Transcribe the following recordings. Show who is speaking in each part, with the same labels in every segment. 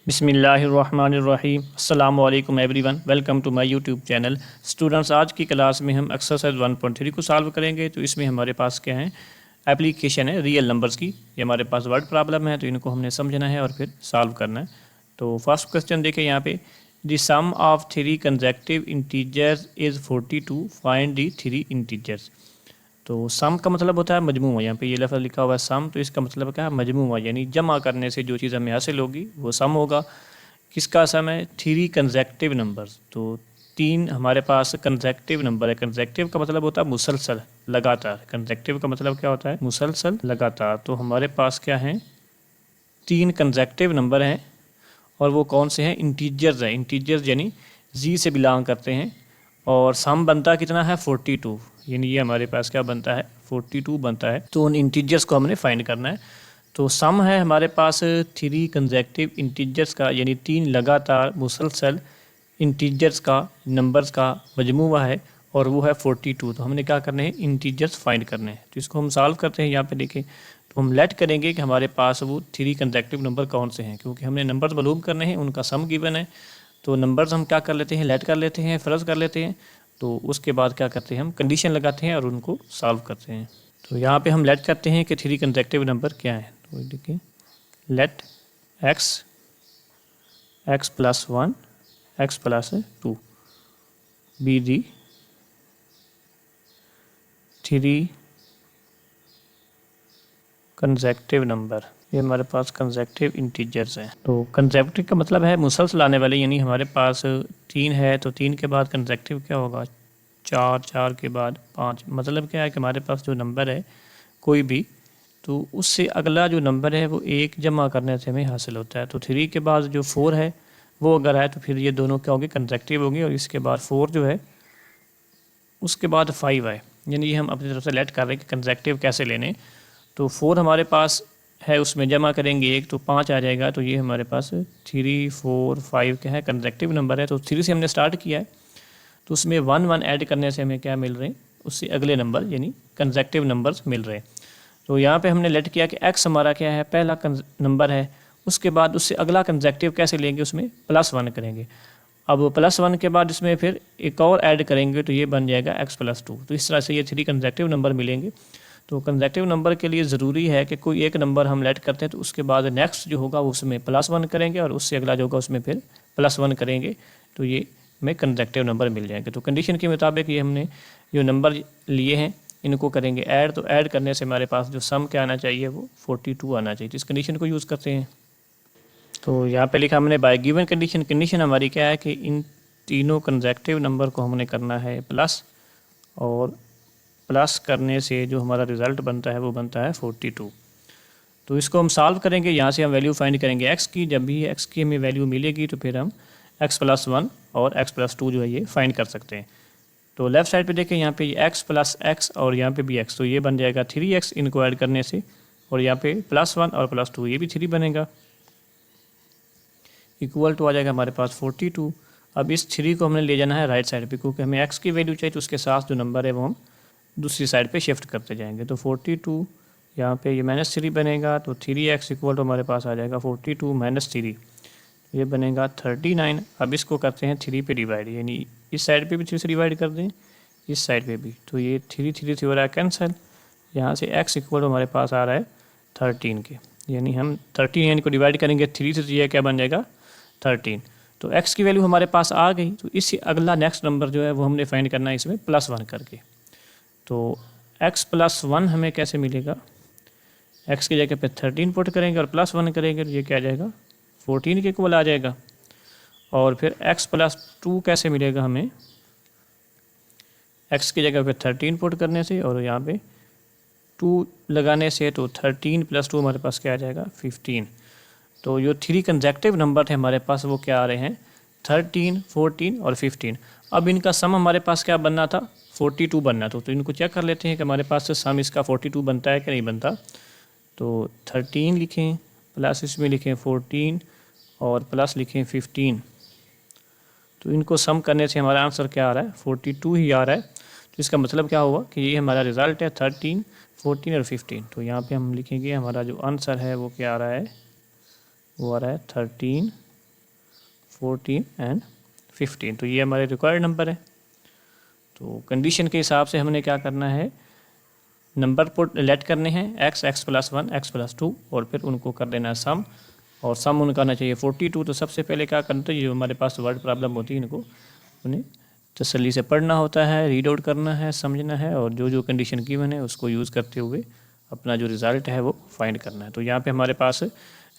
Speaker 1: बिस्मिल्लाहिर्रहमानिर्रहीम अस्सलामु अलैकुम everyone, welcome to my YouTube channel. Students, आज की क्लास में हम एक्सरसाइज 1.3 को सॉल्व करेंगे। तो इसमें हमारे पास क्या है, एप्लीकेशन है रियल नंबर्स की। ये हमारे पास वर्ड प्रॉब्लम है, तो इनको हमने समझना है और फिर सॉल्व करना है। तो फर्स्ट क्वेश्चन देखिए यहाँ पे, the sum of 3 consecutive integers is 42, find the 3 integers. तो सम का मतलब होता है मजमूआ। यहाँ पे ये लफ्ज़ लिखा हुआ है सम, तो इसका मतलब क्या है, मजमूआ, यानी जमा करने से जो चीज़ हमें हासिल होगी वो सम होगा। किसका सम है? 3 कंसेक्यूटिव नंबर्स। तो 3 हमारे पास कंसेक्यूटिव नंबर है। कंसेक्यूटिव का मतलब होता है मुसलसल, लगातार। कंसेक्यूटिव का मतलब क्या होता है? मुसलसल, लगातार। तो हमारे पास क्या है, 3 कंसेक्यूटिव नंबर हैं और वो कौन से हैं? इंटीजर्स हैं। इंटीजर्स यानी जी से बिलोंग करते हैं। और सम बनता कितना है? 42, यानी ये हमारे पास क्या बनता है? 42 बनता है। तो उन इंटीजर्स को हमने फाइंड करना है। तो सम है हमारे पास 3 कंसेक्यूटिव इंटीजर्स का, यानी 3 लगातार मुसलसल इंटीजर्स का, नंबर्स का मजमूआ है, और वो है 42। तो हमने क्या करने हैं? इंटीजर्स फाइंड करने हैं। तो इसको हम सॉल्व करते हैं। यहाँ पे देखें, तो हम लेट करेंगे कि हमारे पास वो 3 कंसेक्यूटिव नंबर कौन से हैं, क्योंकि हमने नंबर्स मालूम करने हैं, उनका सम गिवन है। तो नंबर्स हम क्या कर लेते हैं? लेट कर लेते हैं, फ़र्ज़ कर लेते हैं। तो उसके बाद क्या करते हैं? हम कंडीशन लगाते हैं और उनको सॉल्व करते हैं। तो यहाँ पे हम लेट करते हैं कि 3 कंसेक्यूटिव नंबर क्या है। तो देखिए, let x plus 1 x plus 2 be the 3 consecutive number. ये हमारे पास कंसेक्यूटिव इंटीजर्स हैं। तो कंसेक्यूटिव का मतलब है मुसलसल आने वाले, यानी हमारे पास 3 है तो 3 के बाद कंसेक्यूटिव क्या होगा? 4, 4 के बाद 5। मतलब क्या है कि हमारे पास जो नंबर है कोई भी, तो उससे अगला जो नंबर है वो 1 जमा करने से हमें हासिल होता है। तो 3 के बाद जो 4 है वो अगर है तो फिर ये दोनों क्या होंगे? कंसेक्यूटिव होंगे। और इसके बाद 4 जो है, उसके बाद 5 है, यानी ये हम अपनी तरफ से लेट कर रहे हैं कि कंसेक्यूटिव कैसे लेने। तो 4 हमारे पास है, उसमें जमा करेंगे 1 तो 5 आ जाएगा। तो ये हमारे पास 3, 4, 5 क्या है? कंसेक्यूटिव नंबर है। तो 3 से हमने स्टार्ट किया है, तो उसमें 1 1 ऐड करने से हमें क्या मिल रहे हैं? उससे अगले नंबर यानी कंसेक्यूटिव नंबर्स मिल रहे हैं। तो यहाँ पे हमने लेट किया कि x हमारा क्या है? पहला नंबर है। उसके बाद उससे अगला कंसेक्यूटिव कैसे लेंगे? उसमें +1 करेंगे। अब +1 के बाद इसमें फिर एक और ऐड करेंगे, तो ये बन जाएगा x प्लस 2। तो इस तरह से ये 3 कंसेक्यूटिव नंबर मिलेंगे। तो कंसेक्यूटिव नंबर के लिए ज़रूरी है कि कोई एक नंबर हम लेट करते हैं तो उसके बाद नेक्स्ट जो होगा उसमें +1 करेंगे, और उससे अगला जो होगा उसमें फिर +1 करेंगे, तो ये हमें कंसेक्यूटिव नंबर मिल जाएंगे। तो कंडीशन के मुताबिक ये हमने जो नंबर लिए हैं इनको करेंगे ऐड। तो ऐड करने से हमारे पास जो सम क्या आना चाहिए? वो 42 आना चाहिए। तो इस कंडीशन को यूज़ करते हैं। तो यहाँ पे लिखा हमने बाय गिवन कंडीशन। कंडीशन हमारी क्या है कि इन तीनों कंसेक्यूटिव नंबर को हमने करना है प्लस, और प्लस करने से जो हमारा रिज़ल्ट बनता है वो बनता है 42। तो इसको हम सॉल्व करेंगे। यहाँ से हम वैल्यू फाइंड करेंगे x की। जब भी x की हमें वैल्यू मिलेगी तो फिर हम x प्लस 1 और x प्लस 2 जो है ये फाइंड कर सकते हैं। तो लेफ्ट साइड पे देखें, यहाँ पे x प्लस x और यहाँ पे भी x, तो ये बन जाएगा 3x इनको ऐड करने से। और यहाँ पे +1 और +2 ये भी 3 बनेगा, इक्वल टू आ जाएगा हमारे पास 42। अब इस 3 को हमने ले जाना है राइट साइड पे, क्योंकि हमें x की वैल्यू चाहिए, तो उसके साथ जो नंबर है वो हम दूसरी साइड पे शिफ्ट करते जाएंगे। तो 42 यहाँ पे ये -3 बनेगा, तो 3x इक्वल टू हमारे पास आ जाएगा 42 - 3, ये बनेगा 39। अब इसको करते हैं 3 पे डिवाइड, यानी इस साइड पे भी 3 से डिवाइड कर दें, इस साइड पे भी। तो ये 3 3 से हो रहा है कैंसिल। यहाँ से x इक्वल टू हमारे पास आ रहा है 13 के, यानी हम 13 यानी को डिवाइड करेंगे 3 से, तो ये क्या बन जाएगा? 13। तो x की वैल्यू हमारे पास आ गई। तो इससे अगला नेक्स्ट नंबर जो है वो हमने फाइंड करना है इसमें +1 करके। तो x प्लस 1 हमें कैसे मिलेगा? x की जगह पे 13 पुट करेंगे और +1 करेंगे, तो ये क्या आ जाएगा? 14 के इक्वल आ जाएगा। और फिर x प्लस 2 कैसे मिलेगा हमें? x की जगह पे 13 पुट करने से और यहाँ पे 2 लगाने से, तो 13 + 2 हमारे पास क्या आ जाएगा? 15। तो जो 3 कंसेक्यूटिव नंबर थे हमारे पास वो क्या आ रहे हैं? 13, 14 और 15। अब इनका सम हमारे पास क्या बनना था? 42 बनना था। तो इनको चेक कर लेते हैं कि हमारे पास सम इसका 42 बनता है कि नहीं बनता। तो 13 लिखें, प्लस इसमें लिखें 14 और प्लस लिखें 15। तो इनको सम करने से हमारा आंसर क्या आ रहा है? 42 ही आ रहा है। तो इसका मतलब क्या हुआ कि ये हमारा रिज़ल्ट है 13, 14 और 15। तो यहाँ पे हम लिखेंगे हमारा जो आंसर है वो क्या आ रहा है? वो आ रहा है 13, 14 एंड 15। तो ये हमारे रिक्वायर्ड नंबर है। तो कंडीशन के हिसाब से हमने क्या करना है, नंबर पुट लेट करने हैं x, x+1, x+2 और फिर उनको कर देना सम, और सम उनका आना चाहिए 42। तो सबसे पहले क्या करना चाहिए, जो हमारे पास वर्ड प्रॉब्लम होती है इनको उन्हें तसल्ली से पढ़ना होता है, रीड आउट करना है, समझना है, और जो जो कंडीशन गिवन है उसको यूज़ करते हुए अपना जो रिज़ल्ट है वो फाइंड करना है। तो यहाँ पे हमारे पास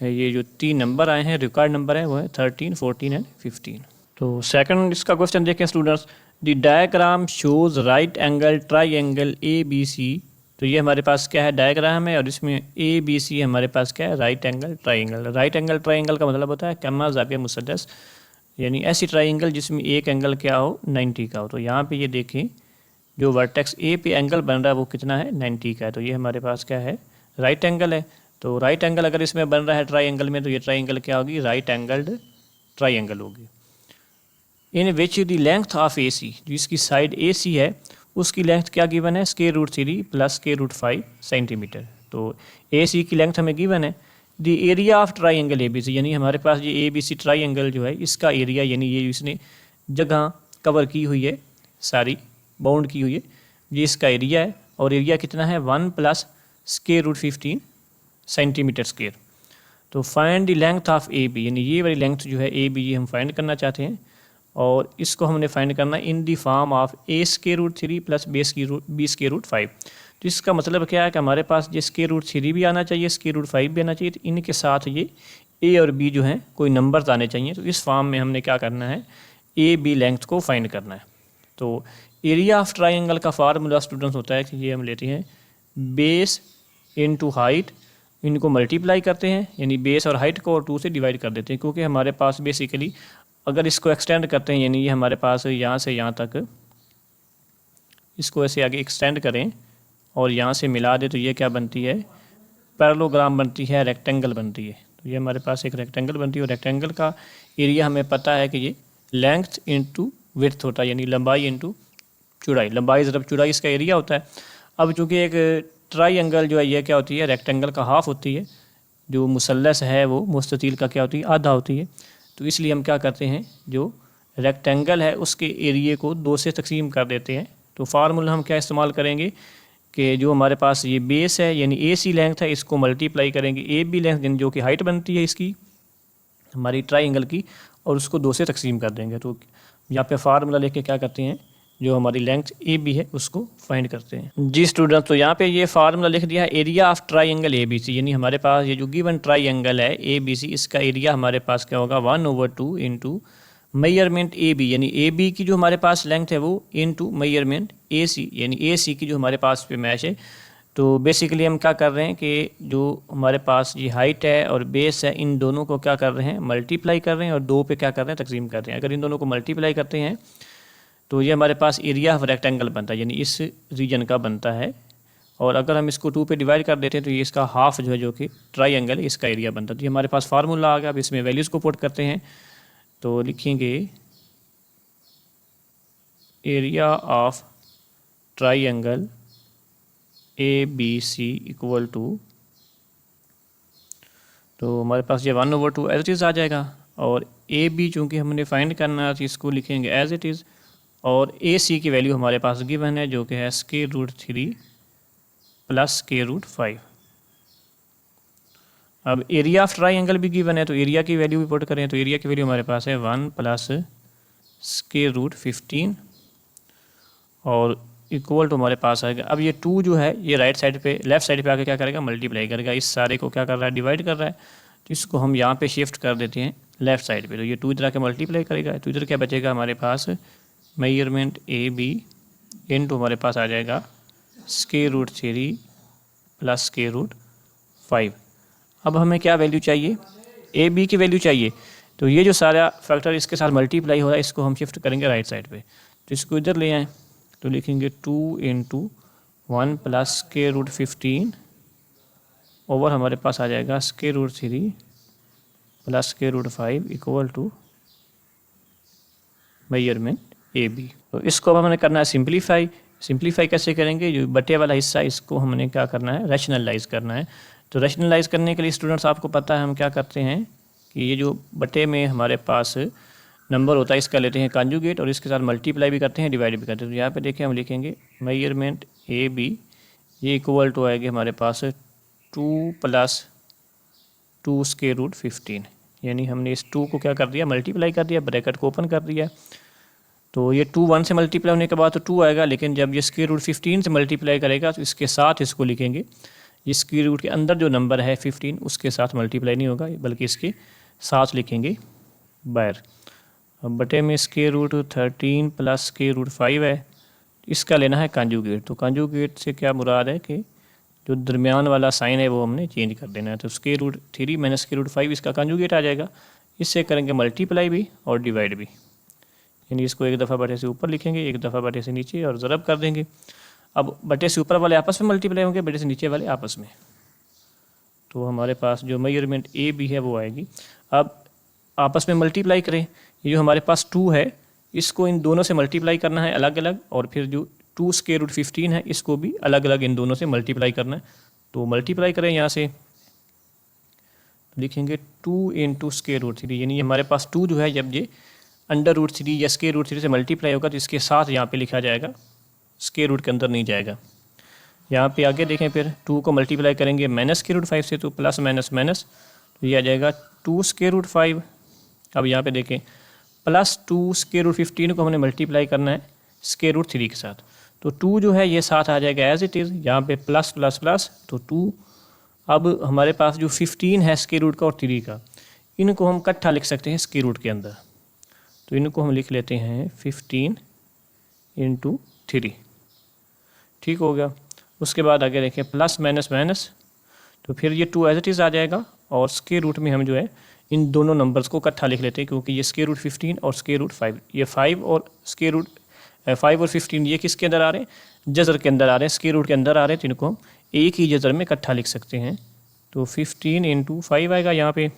Speaker 1: ये जो 3 नंबर आए हैं रिक्वायर्ड नंबर है वो है 13, 14 एंड 15। तो सेकंड इसका क्वेश्चन देखें students, the diagram shows right angle triangle ABC। तो ये हमारे पास क्या है, डायग्राम है, और इसमें ABC हमारे पास क्या है, right angle triangle. Right angle triangle का मतलब होता है कमा ज़ाविया मुसद्दस, यानी ऐसी ट्राइंगल जिसमें एक एंगल क्या हो, 90 का हो। तो यहाँ पे ये देखें जो वर्टेक्स A पे एंगल बन रहा है वो कितना है, 90 का है। तो ये हमारे पास क्या है, राइट एंगल है। तो राइट एंगल अगर इसमें बन रहा है ट्राइंगल में, तो ये ट्राइंगल क्या होगी, राइट एंगल्ड ट्राइंगल होगी। In which the length of AC, जो इसकी साइड AC है उसकी लेंथ क्या गिवन है, √3 + √5 सेंटीमीटर। तो AC की लेंथ हमें गिवन है। The area of triangle ABC, यानी हमारे पास ये ABC ट्राइंगल जो है इसका एरिया, यानी ये इसने जगह कवर की हुई है, सारी बाउंड की हुई है, ये इसका एरिया है, और एरिया कितना है 1 + √15 सेंटीमीटर स्क्वायर। तो find the length of AB, यानी ये वाली लेंथ जो है AB ये हम फाइंड करना चाहते हैं, और इसको हमने फाइंड करना इन the form of A√3 + B√5। तो इसका मतलब क्या है कि हमारे पास ये √3 भी आना चाहिए, √5 भी आना चाहिए। तो इनके साथ ये A और B जो हैं कोई नंबर्स आने चाहिए। तो इस फॉर्म में हमने क्या करना है, AB लेंथ को फाइंड करना है। तो एरिया ऑफ ट्राइंगल का फार्मूला स्टूडेंट्स होता है कि ये हम लेते हैं बेस इनटू हाइट, इनको मल्टीप्लाई करते हैं, यानी बेस और हाइट को 2 से डिवाइड कर देते हैं, क्योंकि हमारे पास बेसिकली अगर इसको एक्सटेंड करते हैं, यानी ये हमारे पास यहाँ से यहाँ तक इसको ऐसे आगे एक्सटेंड करें और यहाँ से मिला दें, तो ये क्या बनती है, पैरेललोग्राम बनती है, रेक्टेंगल बनती है। तो ये हमारे पास एक रेक्टेंगल बनती है, और रेक्टेंगल का एरिया हमें पता है कि ये लेंथ इंटू विड्थ होता है, यानी लंबाई इंटू चौड़ाई। लंबाई ज़रब चौड़ाई इसका एरिया होता है। अब चूँकि एक ट्राइंगल जो है ये क्या होती है, रेक्टेंगल का हाफ होती है, जो मुसल्लस है वो मुस्ततील का क्या होती है, आधा होती है। तो इसलिए हम क्या करते हैं, जो रेक्टेंगल है उसके एरिए को 2 से तकसीम कर देते हैं। तो फार्मूला हम क्या इस्तेमाल करेंगे कि जो हमारे पास ये बेस है यानी AC लेंथ है, इसको मल्टीप्लाई करेंगे AB लेंथ जो कि हाइट बनती है इसकी हमारी ट्राइंगल की, और उसको 2 से तकसीम कर देंगे। तो यहाँ पे फार्मूला लेके क्या करते हैं, जो हमारी लेंथ AB है उसको फाइंड करते हैं। जी स्टूडेंट, तो यहाँ पे ये फार्मूला लिख दिया है एरिया ऑफ ट्राइंगल ABC, यानी हमारे पास ये जो गिवन ट्राइंगल है ABC, इसका एरिया हमारे पास क्या होगा 1/2 इंटू मेजरमेंट AB, यानी AB की जो हमारे पास लेंथ है वो इंटू मेजरमेंट AC, यानी AC की जो हमारे पास पे मैच है। तो बेसिकली हम क्या कर रहे हैं कि जो हमारे पास ये हाइट है और बेस है, इन दोनों को क्या कर रहे हैं, मल्टीप्लाई कर रहे हैं, और 2 पे क्या कर रहे हैं, तकसीम कर रहे हैं। अगर इन दोनों को मल्टीप्लाई करते हैं तो ये हमारे पास एरिया ऑफ रेक्टेंगल बनता है, यानी इस रीजन का बनता है। और अगर हम इसको 2 पे डिवाइड कर देते हैं तो ये इसका हाफ जो है, जो कि ट्राइंगल है, इसका एरिया बनता है। तो ये हमारे पास फार्मूला आ गया। अब इसमें वैल्यूज़ को पुट करते हैं, तो लिखेंगे area of triangle ABC equal to, तो हमारे पास ये 1/2 एज इट इज़ आ जाएगा, और AB चूँकि हमने फाइंड करना है तो इसको लिखेंगे एज इट इज़, और AC की वैल्यू हमारे पास गिवन है जो कि है √3 + √5। अब एरिया ऑफ ट्राइंगल भी गिवन है, तो एरिया की वैल्यू भी पुट करें, तो एरिया की वैल्यू हमारे पास है 1 + √15 और इक्वल टू हमारे पास आएगा। अब ये 2 जो है ये राइट साइड पे, लेफ्ट साइड पे आके क्या करेगा, मल्टीप्लाई करेगा, इस सारे को क्या कर रहा है, डिवाइड कर रहा है। तो इसको हम यहाँ पे शिफ्ट कर देते हैं लेफ्ट साइड पे, तो ये 2 इधर आके मल्टीप्लाई करेगा। तो इधर क्या बचेगा हमारे पास, मेजरमेंट AB इंटू हमारे पास आ जाएगा √3 + √5। अब हमें क्या वैल्यू चाहिए, AB की वैल्यू चाहिए। तो ये जो सारा फैक्टर इसके साथ मल्टीप्लाई हो रहा है, इसको हम शिफ्ट करेंगे राइट साइड पे। तो इसको इधर ले आएँ, तो लिखेंगे 2 × 1 + √15 ओवर हमारे पास आ जाएगा √3 + √5 इक्वल टू मेजरमेंट AB। तो इसको अब हमने करना है सिंप्लीफाई। सिंप्लीफाई कैसे करेंगे, जो बटे वाला हिस्सा इसको हमने क्या करना है, रैशनलाइज करना है। तो रैशनलाइज करने के लिए स्टूडेंट्स आपको पता है हम क्या करते हैं, कि ये जो बटे में हमारे पास नंबर होता है इसका लेते हैं कॉन्जुगेट और इसके साथ मल्टीप्लाई भी करते हैं, डिवाइड भी करते हैं। तो यहाँ पे देखिए हम लिखेंगे मेजरमेंट ए बी, ये इक्वल टू आएगी हमारे पास 2 + 2 स्क्वायर रूट 15, यानी हमने इस 2 को क्या कर दिया, मल्टीप्लाई कर दिया, ब्रैकेट को ओपन कर दिया। तो ये 2 1 से मल्टीप्लाई होने के बाद तो 2 आएगा, लेकिन जब ये स्क्वायर रूट 15 से मल्टीप्लाई करेगा तो इसके साथ इसको लिखेंगे, ये स्क्वायर रूट के अंदर जो नंबर है 15 उसके साथ मल्टीप्लाई नहीं होगा, बल्कि इसके साथ लिखेंगे बाहर। अब बटे में स्क्वायर रूट 13 + स्क्वायर रूट 5 है, इसका लेना है कॉन्जुगेट। तो कॉन्जुगेट से क्या मुराद है कि जो दरमियान वाला साइन है वो हमने चेंज कर देना है। तो स्क्वायर रूट 3 - स्क्वायर रूट 5 इसका कॉन्जुगेट आ जाएगा। इससे करेंगे मल्टीप्लाई भी और डिवाइड भी, यानी इसको एक दफ़ा बटे से ऊपर लिखेंगे, एक दफ़ा बटे से नीचे और ज़रब कर देंगे। अब बटे से ऊपर वाले आपस में मल्टीप्लाई होंगे, बटे से नीचे वाले आपस में। तो हमारे पास जो मेजरमेंट ए बी है वो आएगी। अब आपस में मल्टीप्लाई करें, ये जो हमारे पास 2 है इसको इन दोनों से मल्टीप्लाई करना है अलग अलग, और फिर जो 2 स्क्वायर रूट 15 है इसको भी अलग अलग इन दोनों से मल्टीप्लाई करना है। तो मल्टीप्लाई करें यहाँ से, लिखेंगे 2 × स्क्वायर रूट 3, यानी हमारे पास 2 जो है जब ये √3 या स्क्वायर रूट 3 से मल्टीप्लाई होगा तो इसके साथ यहाँ पे लिखा जाएगा, स्क्वायर रूट के अंदर नहीं जाएगा। यहाँ पे आगे देखें, फिर 2 को मल्टीप्लाई करेंगे -स्क्वायर रूट 5 से, तो प्लस माइनस माइनस, तो ये आ जाएगा 2 स्क्वायर रूट 5। अब यहाँ पे देखें +2 स्क्वायर रूट 15 को हमने मल्टीप्लाई करना है स्क्वायर रूट 3 के साथ, तो 2 जो है ये साथ आ जाएगा एज इट इज़, यहाँ पे प्लस प्लस प्लस, तो 2। अब हमारे पास जो 15 है स्क्वायर रूट का और 3 का, इनको हम इकट्ठा लिख सकते हैं स्क्वायर रूट के अंदर। तो इनको हम लिख लेते हैं 15 × 3, ठीक हो गया। उसके बाद आगे देखें प्लस माइनस माइनस, तो फिर ये 2 एज इट इज़ आ जाएगा, और स्क्वायर रूट में हम जो है इन दोनों नंबर्स को इकट्ठा लिख लेते हैं, क्योंकि ये स्क्वायर रूट 15 और स्क्वायर रूट 5, ये 5 और स्क्वायर रूट 5 और 15 ये किसके अंदर आ रहे हैं, जज़र के अंदर आ रहे हैं, स्क्वायर रूट के अंदर आ रहे हैं, तो इनको हम एक ही जज़र में इकट्ठा लिख सकते हैं। तो 15 × 5 आएगा यहाँ पे,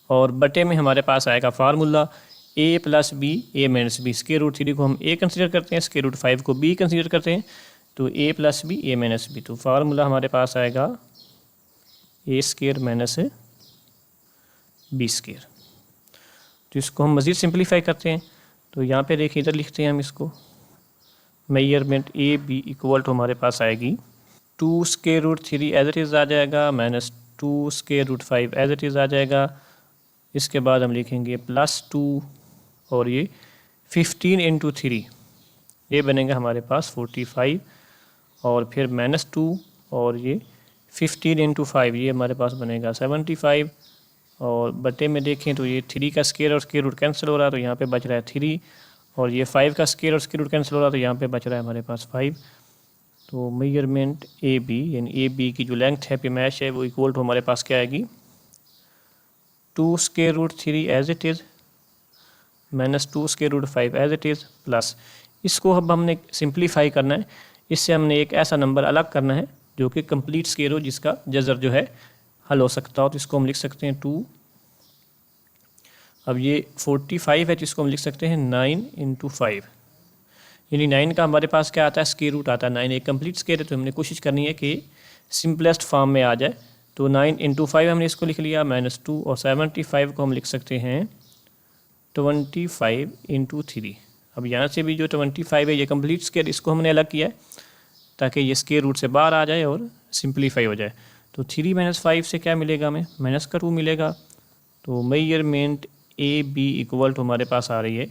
Speaker 1: और बटे में हमारे पास आएगा formula a + b a - b। Square root 3 को हम a कंसीडर करते हैं, स्क्वायर रूट 5 को b कंसीडर करते हैं, तो a + b a - b। तो फार्मूला हमारे पास आएगा a² - b²। तो इसको हम मज़ीद सिंप्लीफाई करते हैं, तो यहाँ पे देखिए इधर लिखते हैं हम इसको, measurement A B equal to हमारे पास आएगी 2 square root 3 as it is आ जाएगा, -2 square root 5 as it is आ जाएगा। इसके बाद हम लिखेंगे +2 और ये 15 × 3, ये बनेगा हमारे पास 45, और फिर -2 और ये 15 × 5, ये हमारे पास बनेगा 75, और बटे में देखें तो ये 3 का स्क्वायर और स्क्वायर रूट कैंसिल हो रहा है, तो यहाँ पे बच रहा है 3, और ये 5 का स्क्वायर और स्क्वायर रूट कैंसिल हो रहा है, तो यहाँ पे बच रहा है हमारे पास 5। तो मेजरमेंट ए बी, यानी ए बी की जो लेंथ है पैमाइश है वो इक्वल टू हमारे पास क्या आएगी, 2 square root 3 as it is -2 square root 5 as it is, plus इसको अब हमने सिंप्लीफाई करना है, इससे हमने एक ऐसा नंबर अलग करना है जो कि कंप्लीट स्क्वायर हो, जिसका जज़र जो है हल हो सकता हो। तो इसको हम लिख सकते हैं 2, अब ये 45 है तो इसको हम लिख सकते हैं 9 × 5, यानी 9 का हमारे पास क्या आता है, स्क्वायर रूट आता है। 9 एक कंप्लीट स्क्वायर है, तो हमने कोशिश करनी है कि सिंपलेस्ट फॉर्म में आ जाए। तो 9 × 5 हमने इसको लिख लिया -2, और 75 को हम लिख सकते हैं 25 × 3। अब यहाँ से भी जो 25 है ये कंप्लीट स्क्वायर, इसको हमने अलग किया है ताकि ये स्क्वायर रूट से बाहर आ जाए और सिंप्लीफाई हो जाए। तो 3 - 5 से क्या मिलेगा हमें, -2 मिलेगा। तो measurement A B equal to हमारे पास आ रही है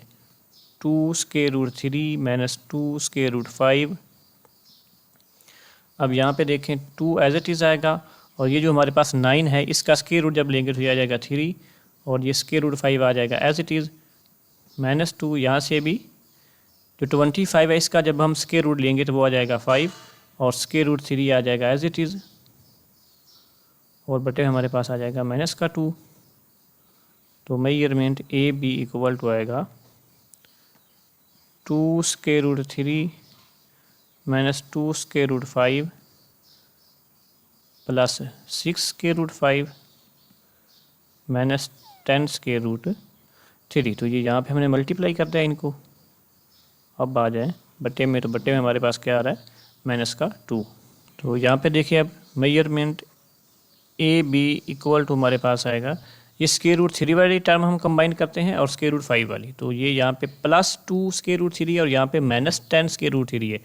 Speaker 1: 2 स्क्वायर रूट 3 - 2 स्क्वायर रूट 5। अब यहाँ पे देखें 2 एज इट इज़ आएगा, और ये जो हमारे पास 9 है इसका स्क्वायर रूट जब लेंगे तो ये आ जाएगा 3, और ये स्क्वायर रूट 5 आ जाएगा एज इट इज़ -2। यहाँ से भी जो 25 है इसका जब हम स्क्वायर रूट लेंगे तो वो आ जाएगा 5, और स्क्वायर रूट 3 आ जाएगा एज इट इज़, और बटे हमारे पास आ जाएगा -2। तो measurement A B equal to आएगा 2 square root 3 - 2 square root 5 plus 6 square root 5 -10 square root 3। तो ये यहाँ पे हमने मल्टीप्लाई कर दिया इनको। अब आ जाए बटे में, तो बटे में हमारे पास क्या आ रहा है, -2। तो यहाँ पे देखिए अब measurement A B equal to हमारे पास आएगा, ये स्क्वायर रूट 3 वाली टर्म हम कंबाइन करते हैं और स्क्वायर रूट 5 वाली, तो ये यहाँ पे +2 स्क्वायर रूट 3 और यहाँ पे -10 स्क्वायर रूट 3 है।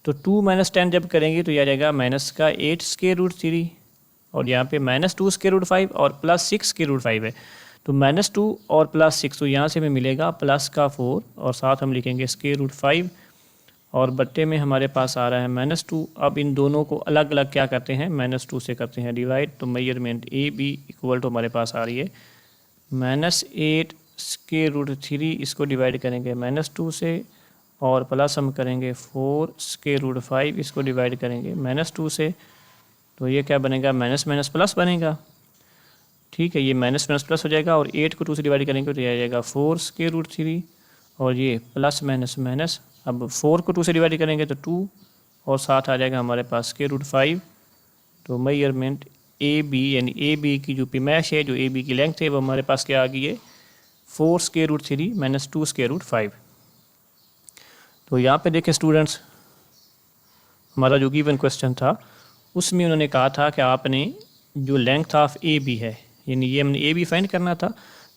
Speaker 1: तो 2 - 10 जब करेंगे तो यह आ जाएगा -8 स्क्वायर रूट 3 और यहाँ पे -2 स्क्वायर रूट 5 और +6 स्क्वायर रूट 5 है। तो -2 और +6, तो यहाँ से हमें मिलेगा +4 और साथ हम लिखेंगे स्क्वायर रूट 5 और बट्टे में हमारे पास आ रहा है -2। अब इन दोनों को अलग अलग क्या करते हैं, -2 से करते हैं डिवाइड। तो measurement A B equal to हमारे पास आ रही है -8 स्क्वायर रूट 3, इसको डिवाइड करेंगे -2 से और प्लस हम करेंगे 4 स्क्वायर रूट 5, इसको डिवाइड करेंगे -2 से, तो ये क्या बनेगा, माइनस माइनस प्लस बनेगा। ठीक है, ये माइनस माइनस प्लस हो जाएगा और 8 को 2 से डिवाइड करेंगे तो ये आ जाएगा 4 स्क्वायर रूट 3 और ये प्लस माइनस माइनस, अब 4 को 2 से डिवाइड करेंगे तो 2 और साथ आ जाएगा हमारे पास स्क्वायर रूट 5। तो मेजरमेंट ए बी यानी ए बी की जो पिमैश है, जो ए बी की लेंथ है, वो हमारे पास क्या आ गई है, 4 square root 3 minus 2 square root 5। तो यहाँ पे देखें स्टूडेंट्स, हमारा जो गिवन क्वेश्चन था उसमें उन्होंने कहा था कि आपने जो लेंथ ऑफ ए बी है, यानी ये हमने ए बी फाइंड करना था,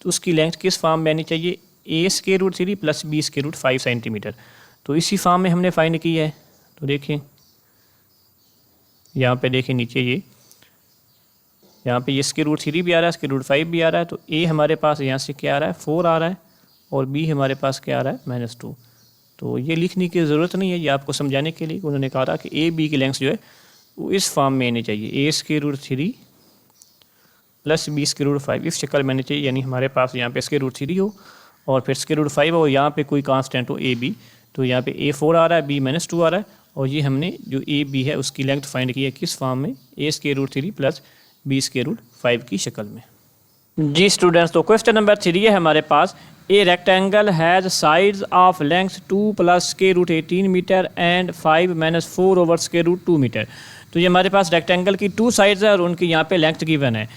Speaker 1: तो उसकी लेंथ किस फॉर्म में आनी चाहिए, A square root 3 + B square root 5 centimetre. तो इसी फॉर्म में हमने फाइंड की है। तो देखें यहाँ पे, देखें नीचे ये यहाँ पे ये स्क्वायर रूट 3 भी आ रहा है, स्क्वायर रूट 5 भी आ रहा है, तो ए हमारे पास यहाँ से क्या आ रहा है, 4 आ रहा है और बी हमारे पास क्या आ रहा है, -2। तो ये लिखने की ज़रूरत नहीं है, ये आपको समझाने के लिए उन्होंने कहा था कि ए बी की लेंथ जो है वो इस फॉर्म में आनी चाहिए, A square root 3 + B square root 5, इस शक्ल में आनी चाहिए। यानी हमारे पास यहाँ पे स्क्वायर रूट 3 हो और फिर स्क्वायर रूट 5 हो, यहाँ पे कोई कांस्टेंट हो ए बी, तो यहाँ पे ए 4 आ रहा है, बी -2 आ रहा है और ये हमने जो ए बी है उसकी लेंथ फाइंड की है किस फॉर्म में, A square root 3 + B square root 5 की शक्ल में। जी स्टूडेंट्स, तो क्वेश्चन नंबर 3 है हमारे पास, a rectangle has sides of length 2 + square root 18 metre and 5 - 4 over square root 2 metre. तो ये हमारे पास रेक्टेंगल की 2 साइड्स है और उनकी यहाँ पे लेंथ गिवन है।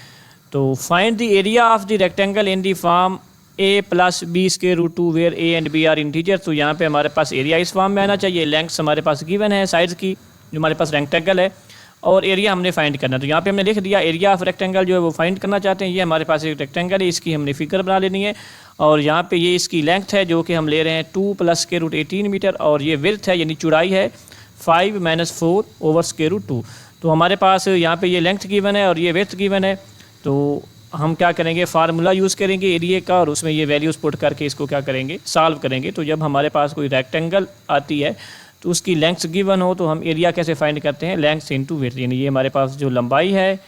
Speaker 1: तो find the area of the rectangle in the form a + b square root 2 where a and b are integer. तो यहाँ पे हमारे पास एरिया इस फॉर्म में आना चाहिए, लेंथ्स हमारे पास गिवन है साइड्स की जो हमारे पास रेक्टेंगल है और एरिया हमने फाइंड करना। तो यहाँ पे हमने लिख दिया एरिया ऑफ रेक्टेंगल जो है वो फाइंड करना चाहते हैं। ये हमारे पास एक रेक्टेंगल है, इसकी हमने फिगर बना लेनी है और यहाँ पे ये इसकी लेंथ है जो कि हम ले रहे हैं 2 + स्क्वायर रूट 18 मीटर और ये विड्थ है यानी चौड़ाई है 5 - 4 ओवर स्क्वायर रूट 2। तो हमारे पास यहाँ पे ये लेंथ गिवन है और ये विड्थ गिवन है, तो हम क्या करेंगे, फार्मूला यूज़ करेंगे एरिया का और उसमें ये वैल्यूज़ पुट करके इसको क्या करेंगे, सॉल्व करेंगे। तो जब हमारे पास कोई रेक्टेंगल आती है तो उसकी लेंथ्स गिवन हो तो हम एरिया कैसे फाइंड करते हैं, लेंथ्स इनटू विड्थ, यानी ये हमारे पास जो लंबाई है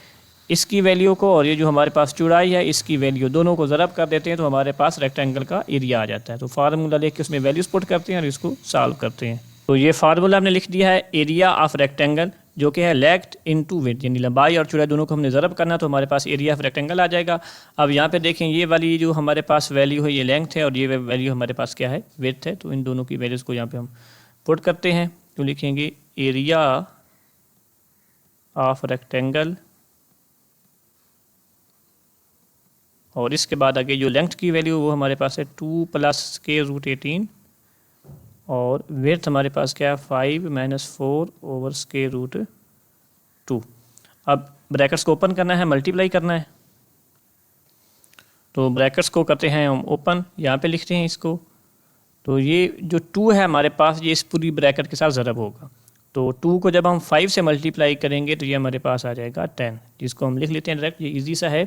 Speaker 1: इसकी वैल्यू को और ये जो हमारे पास चौड़ाई है इसकी वैल्यू, दोनों को ज़रब कर देते हैं तो हमारे पास रेक्टेंगल का एरिया आ जाता है। तो फार्मूला लेके उसमें वैल्यूज़ पुट करते हैं और इसको सॉल्व करते हैं। तो ये फार्मूला हमने लिख दिया है एरिया ऑफ रेक्टेंगल जो कि है लेंथ इनटू विड्थ, यानी लंबाई और चौड़ाई दोनों को हमने ज़रब करना तो हमारे पास एरिया ऑफ रेक्टेंगल आ जाएगा। अब यहाँ पे देखें ये वाली जो हमारे पास वैल्यू है ये लेंथ है और ये वैल्यू हमारे पास क्या है, विड्थ है। तो इन दोनों की वैल्यूज़ को यहाँ पे हम पुट करते हैं तो लिखेंगे एरिया ऑफ रेक्टेंगल और इसके बाद आगे जो लेंथ की वैल्यू वो हमारे पास है 2 + स्क्वायर रूट 18 और विड्थ हमारे पास क्या है 5 - 4 ओवर स्क्वायर रूट 2। अब ब्रैकेट्स को ओपन करना है, मल्टीप्लाई करना है, तो ब्रैकेट्स को करते हैं हम ओपन, यहाँ पे लिखते हैं इसको। तो ये जो 2 है हमारे पास ये इस पूरी ब्रैकेट के साथ ज़रब होगा। तो 2 को जब हम 5 से मल्टीप्लाई करेंगे तो ये हमारे पास आ जाएगा 10, जिसको हम लिख लेते हैं डायरेक्ट, ये ईजी सा है।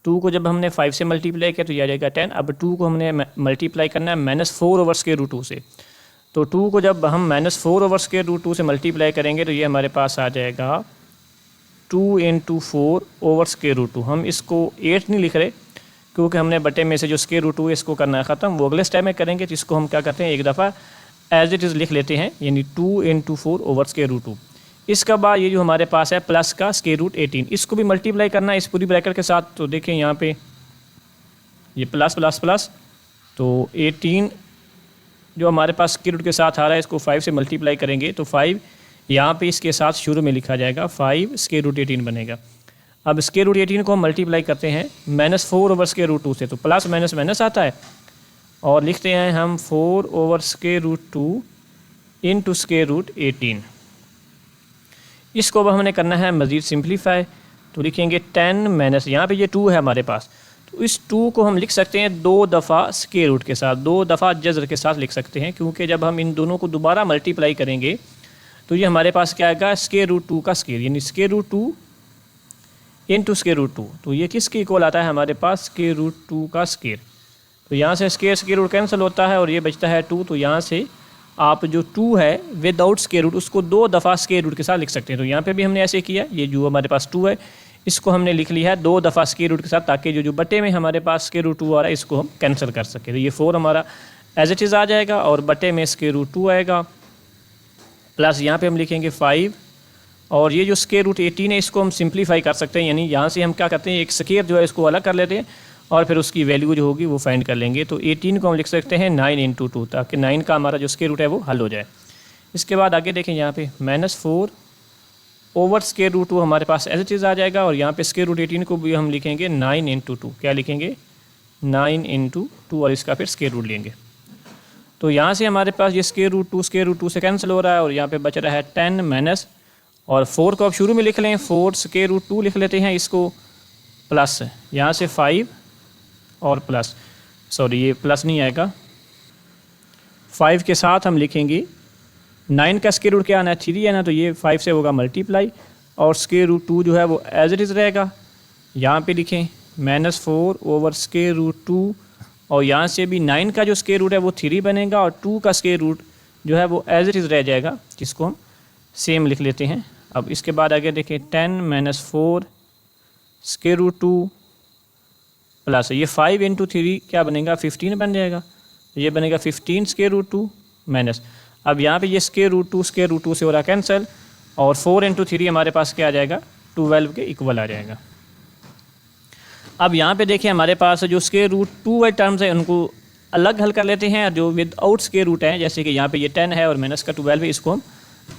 Speaker 1: 2 को जब हमने 5 से मल्टीप्लाई किया तो ये आ जाएगा 10। अब 2 को हमने मल्टीप्लाई करना है -4 ओवर स्क्वायर रूट 2 से। तो 2 को जब हम -4 ओवर स्क्वायर रूट 2 से मल्टीप्लाई करेंगे तो ये हमारे पास आ जाएगा 2 × 4 ओवर स्क्वायर रूट 2। हम इसको 8 नहीं लिख रहे क्योंकि हमने बटे में से जो स्क्वायर रूट 2 है इसको करना है ख़त्म, वो अगले स्टेप में करेंगे। तो इसको हम क्या करते हैं, एक दफ़ा एज इट इज़ लिख लेते हैं, यानी 2 × 4 ओवर स्क्वायर रूट 2। इसका बाद ये जो हमारे पास है प्लस का स्क्वायर रूट 18, इसको भी मल्टीप्लाई करना है इस पूरी ब्रैकेट के साथ। तो देखें यहाँ पे ये प्लस प्लस प्लस, तो 18 जो हमारे पास स्क्वायर रूट के साथ आ रहा है इसको 5 से मल्टीप्लाई करेंगे तो 5 यहाँ पे इसके साथ शुरू में लिखा जाएगा, 5 स्क्वायर रूट 18 बनेगा। अब स्क्वायर रूट 18 को हम मल्टीप्लाई करते हैं -4 ओवर स्क्वायर रूट 2 से, तो प्लस माइनस माइनस आता है और लिखते हैं हम 4 over square root 2 × square root 18। इसको अब हमने करना है मज़ीद सिंप्लीफाई। तो लिखेंगे 10 माइनस, यहाँ पे ये 2 है हमारे पास, तो इस 2 को हम लिख सकते हैं 2 दफ़ा स्क्वायर रूट के साथ, 2 दफ़ा जज़र के साथ लिख सकते हैं, क्योंकि जब हम इन दोनों को दोबारा मल्टीप्लाई करेंगे तो ये हमारे पास क्या आएगा, स्क्वायर रूट 2 का स्क्वायर, यानी square root 2 into square root 2। तो ये किसके इक्वल आता है हमारे पास, स्क्वायर रूट 2 का स्क्वायर। तो यहाँ से स्क्वायर रूट कैंसिल होता है और ये बचता है 2। तो यहाँ से आप जो 2 है विदाउट स्क्वायर रूट उसको 2 दफ़ा स्क्वायर रूट के साथ लिख सकते हैं। तो यहाँ पे भी हमने ऐसे किया, ये जो हमारे पास 2 है इसको हमने लिख लिया है 2 दफ़ा स्क्वायर रूट के साथ, ताकि जो बटे में हमारे पास स्क्वायर रूट 2 आ रहा है इसको हम कैंसिल कर सकें। तो ये 4 हमारा एज इट इज़ आ जाएगा और बटे में स्क्वायर रूट 2 आएगा, प्लस यहाँ पे हम लिखेंगे 5, और ये जो स्क्वायर रूट 18 है इसको हम सिंप्लीफाई कर सकते हैं, यानी यहाँ से हम क्या करते हैं, एक स्क्वायर जो है इसको अलग कर लेते हैं और फिर उसकी वैल्यू जो होगी वो फाइंड कर लेंगे। तो 18 को हम लिख सकते हैं 9 इंटू 2, ताकि 9 का हमारा जो स्क्वायर रूट है वो हल हो जाए। इसके बाद आगे देखें, यहाँ पे -4 ओवर स्क्वायर रूट 2 हमारे पास एज इट इज़ आ जाएगा, और यहाँ पे स्क्वायर रूट 18 को भी हम लिखेंगे 9 इंटू 2, क्या लिखेंगे 9 इंटू 2, और इसका फिर स्क्वायर रूट लेंगे। तो यहाँ से हमारे पास ये स्क्वायर रूट 2 से कैंसिल हो रहा है, और यहाँ पे बच रहा है 10 माइनस, और 4 को आप शुरू में लिख लें, 4 स्क्वायर रूट 2 लिख लेते हैं इसको, प्लस यहाँ से 5 और प्लस, सॉरी ये प्लस नहीं आएगा, 5 के साथ हम लिखेंगे 9 का स्क्वायर रूट क्या आना है, 3 है ना, तो ये 5 से होगा मल्टीप्लाई, और स्क्वायर रूट 2 जो है वो एज इट इज़ रहेगा। यहाँ पे लिखें -4 ओवर स्क्वायर रूट 2, और यहाँ से भी 9 का जो स्क्वायर रूट है वो 3 बनेगा, और 2 का स्क्वायर रूट जो है वो एज इट इज़ रह जाएगा, जिसको हम सेम लिख लेते हैं। अब इसके बाद आगे देखें 10 - 4 स्क्वायर रूट 2 प्लस ये 5 इंटू 3 क्या बनेगा, 15 बन जाएगा, तो ये बनेगा 15 स्क्वायर रूट 2 माइनस, अब यहाँ पे ये स्क्वायर रूट 2 से हो रहा कैंसिल, और 4 इंटू 3 हमारे पास क्या आ जाएगा, 12 के इक्वल आ जाएगा। अब यहाँ पे देखिए हमारे पास जो स्क्वायर रूट 2 वाले टर्म्स है उनको अलग हल कर लेते हैं, जो विद आउट स्क्वायर रूट है, जैसे कि यहाँ पे ये 10 है और माइनस का 12 है, इसको हम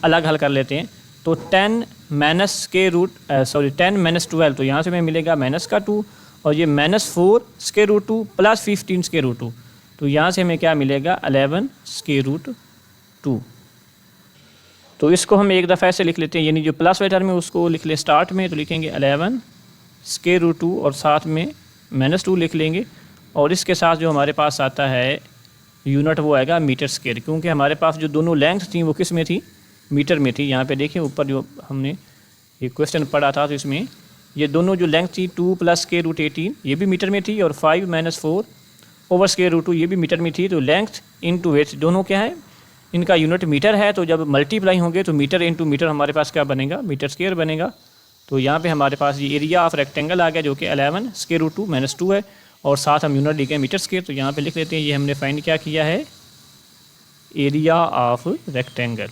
Speaker 1: अलग हल कर लेते हैं। तो 10 माइनस स्क्वायर रूट 10 माइनस 12, तो यहाँ से हमें मिलेगा माइनस का 2, और ये -4 square root 2 plus 15 square root 2, तो यहाँ से हमें क्या मिलेगा 11 स्क्वायर रूट 2। तो इसको हम एक दफ़ा ऐसे लिख लेते हैं, यानी जो प्लस वाले टर्म है उसको लिख लें स्टार्ट में, तो लिखेंगे 11 स्क्वायर रूट 2 और साथ में -2 लिख लेंगे, और इसके साथ जो हमारे पास आता है यूनिट वो आएगा मीटर स्क्वायर, क्योंकि हमारे पास जो दोनों लेंथ थी वो किस में थी, मीटर में थी। यहाँ पे देखिए ऊपर जो हमने ये क्वेश्चन पढ़ा था, तो इसमें ये दोनों जो लेंथ थी 2 प्लस स्क्वायर रूट 18 ये भी मीटर में थी, और 5 - 4 ओवर स्क्वायर रूट 2 ये भी मीटर में थी। तो लेंथ इंटू वेट दोनों क्या है, इनका यूनिट मीटर है, तो जब मल्टीप्लाई होंगे तो मीटर इंटू मीटर हमारे पास क्या बनेगा, मीटर स्क्वायर बनेगा। तो यहाँ पे हमारे पास ये एरिया ऑफ रेक्टेंगल आ गया, जो कि 11 स्क्वायर रूट 2 - 2 है, और साथ हम यूनिट लिखे मीटर स्क्वायर। तो यहाँ पे लिख लेते हैं, ये हमने फाइंड क्या किया है, एरिया ऑफ रेक्टेंगल।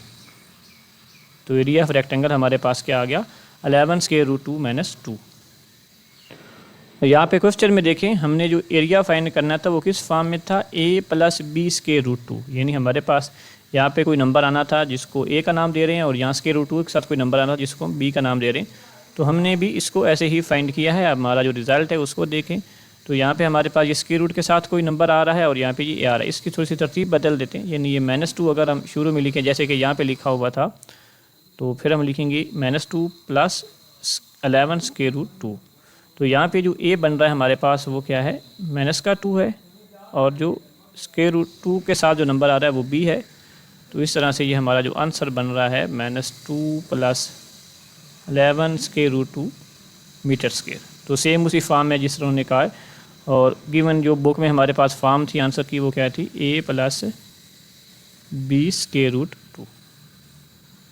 Speaker 1: तो एरिया ऑफ रेक्टेंगल हमारे पास क्या आ गया, 11 स्क्वायर रूट 2 - 2। यहाँ पे क्वेश्चन में देखें हमने जो एरिया फाइंड करना था वो किस फॉर्म में था, a + b स्क्वायर रूट 2, यानी हमारे पास यहाँ पे कोई नंबर आना था जिसको a का नाम दे रहे हैं, और यहाँ स्क्वायर रूट 2 के साथ कोई नंबर आना था जिसको हम b का नाम दे रहे हैं। तो हमने भी इसको ऐसे ही फाइंड किया है। अब हमारा जो रिज़ल्ट है उसको देखें, तो यहाँ पे हमारे पास ये स्क्वायर रूट के साथ कोई नंबर आ रहा है, और यहाँ पे ये आ रहा है। इसकी थोड़ी सी तरतीब बदल देते हैं, यानी ये -2 अगर हम शुरू में लिखें जैसे कि यहाँ पे लिखा हुआ था, तो फिर हम लिखेंगे -2 प्लस 11 स्क्वायर रूट 2। तो यहाँ पे जो a बन रहा है हमारे पास वो क्या है, -2 है, और जो स्क्वायर रूट 2 के साथ जो नंबर आ रहा है वो b है। तो इस तरह से ये हमारा जो आंसर बन रहा है -2 plus 11 square root 2 metre square. तो सेम उसी फॉर्म में जिस तरह उन्होंने कहा है, और गिवन जो बुक में हमारे पास फॉर्म थी आंसर की वो क्या थी, a + b स्क्वायर रूट 2।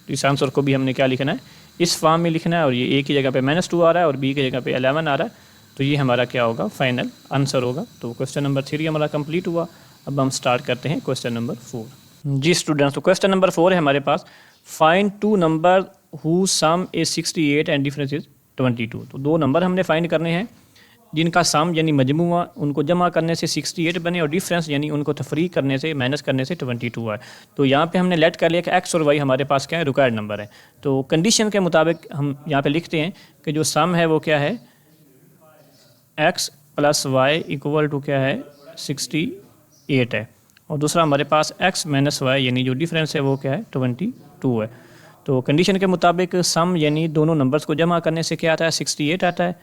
Speaker 1: तो इस आंसर को भी हमने क्या लिखना है, इस फॉर्म में लिखना है, और ये a की जगह पे -2 आ रहा है और b की जगह पे 11 आ रहा है। तो ये हमारा क्या होगा, फाइनल आंसर होगा। तो क्वेश्चन नंबर 3 हमारा कंप्लीट हुआ। अब हम स्टार्ट करते हैं क्वेश्चन नंबर 4। जी स्टूडेंट्स, तो क्वेश्चन नंबर 4 है हमारे पास, find 2 number who sum is 68 and difference is 22। तो 2 नंबर हमने फाइंड करने हैं जिनका सम यानी मजमूआ उनको जमा करने से 68 बने, और डिफरेंस यानी उनको तफरीक करने से माइनस करने से 22 है। तो यहाँ पे हमने लेट कर लिया कि x और y हमारे पास क्या है, रिक्वायर्ड नंबर है। तो कंडीशन के मुताबिक हम यहाँ पे लिखते हैं कि जो सम है वो क्या है, x + y = क्या है, 68 है, और दूसरा हमारे पास x - y यानी जो डिफरेंस है वो क्या है, 22 है। तो कंडीशन के मुताबिक सम यानी दोनों नंबर्स को जमा करने से क्या आता है 68 आता है,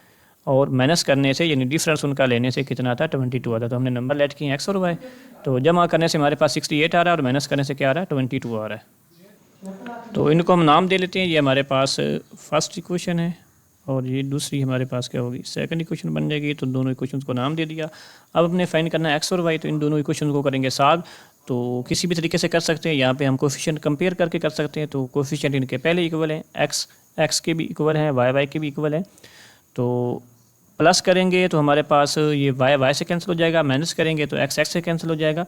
Speaker 1: और माइनस करने से यानी डिफरेंस उनका लेने से कितना आता है 22 आता है। तो हमने नंबर लेट किए एक्स और वाई, तो जमा करने से हमारे पास 68 आ रहा है और माइनस करने से क्या आ रहा है 22 आ रहा है। तो इनको हम नाम दे लेते हैं, ये हमारे पास फर्स्ट इक्वेशन है और ये दूसरी हमारे पास क्या होगी सेकंड इक्वेशन बन जाएगी। तो दोनों इक्वेशंस को नाम दे दिया। अब हमने फाइंड करना है एक्स और वाई, तो इन दोनों इक्वेशन को करेंगे सॉल्व। तो किसी भी तरीके से कर सकते हैं, यहाँ पे हम कोफिशिएंट कंपेयर करके कर सकते हैं। तो कोफिशिएंट इनके पहले इक्वल हैं, एक्स के भी इक्वल हैं, वाई के भी इक्वल हैं। तो प्लस करेंगे तो हमारे पास ये वाई से कैंसिल हो जाएगा, माइनस करेंगे तो एक्स से कैंसिल हो जाएगा।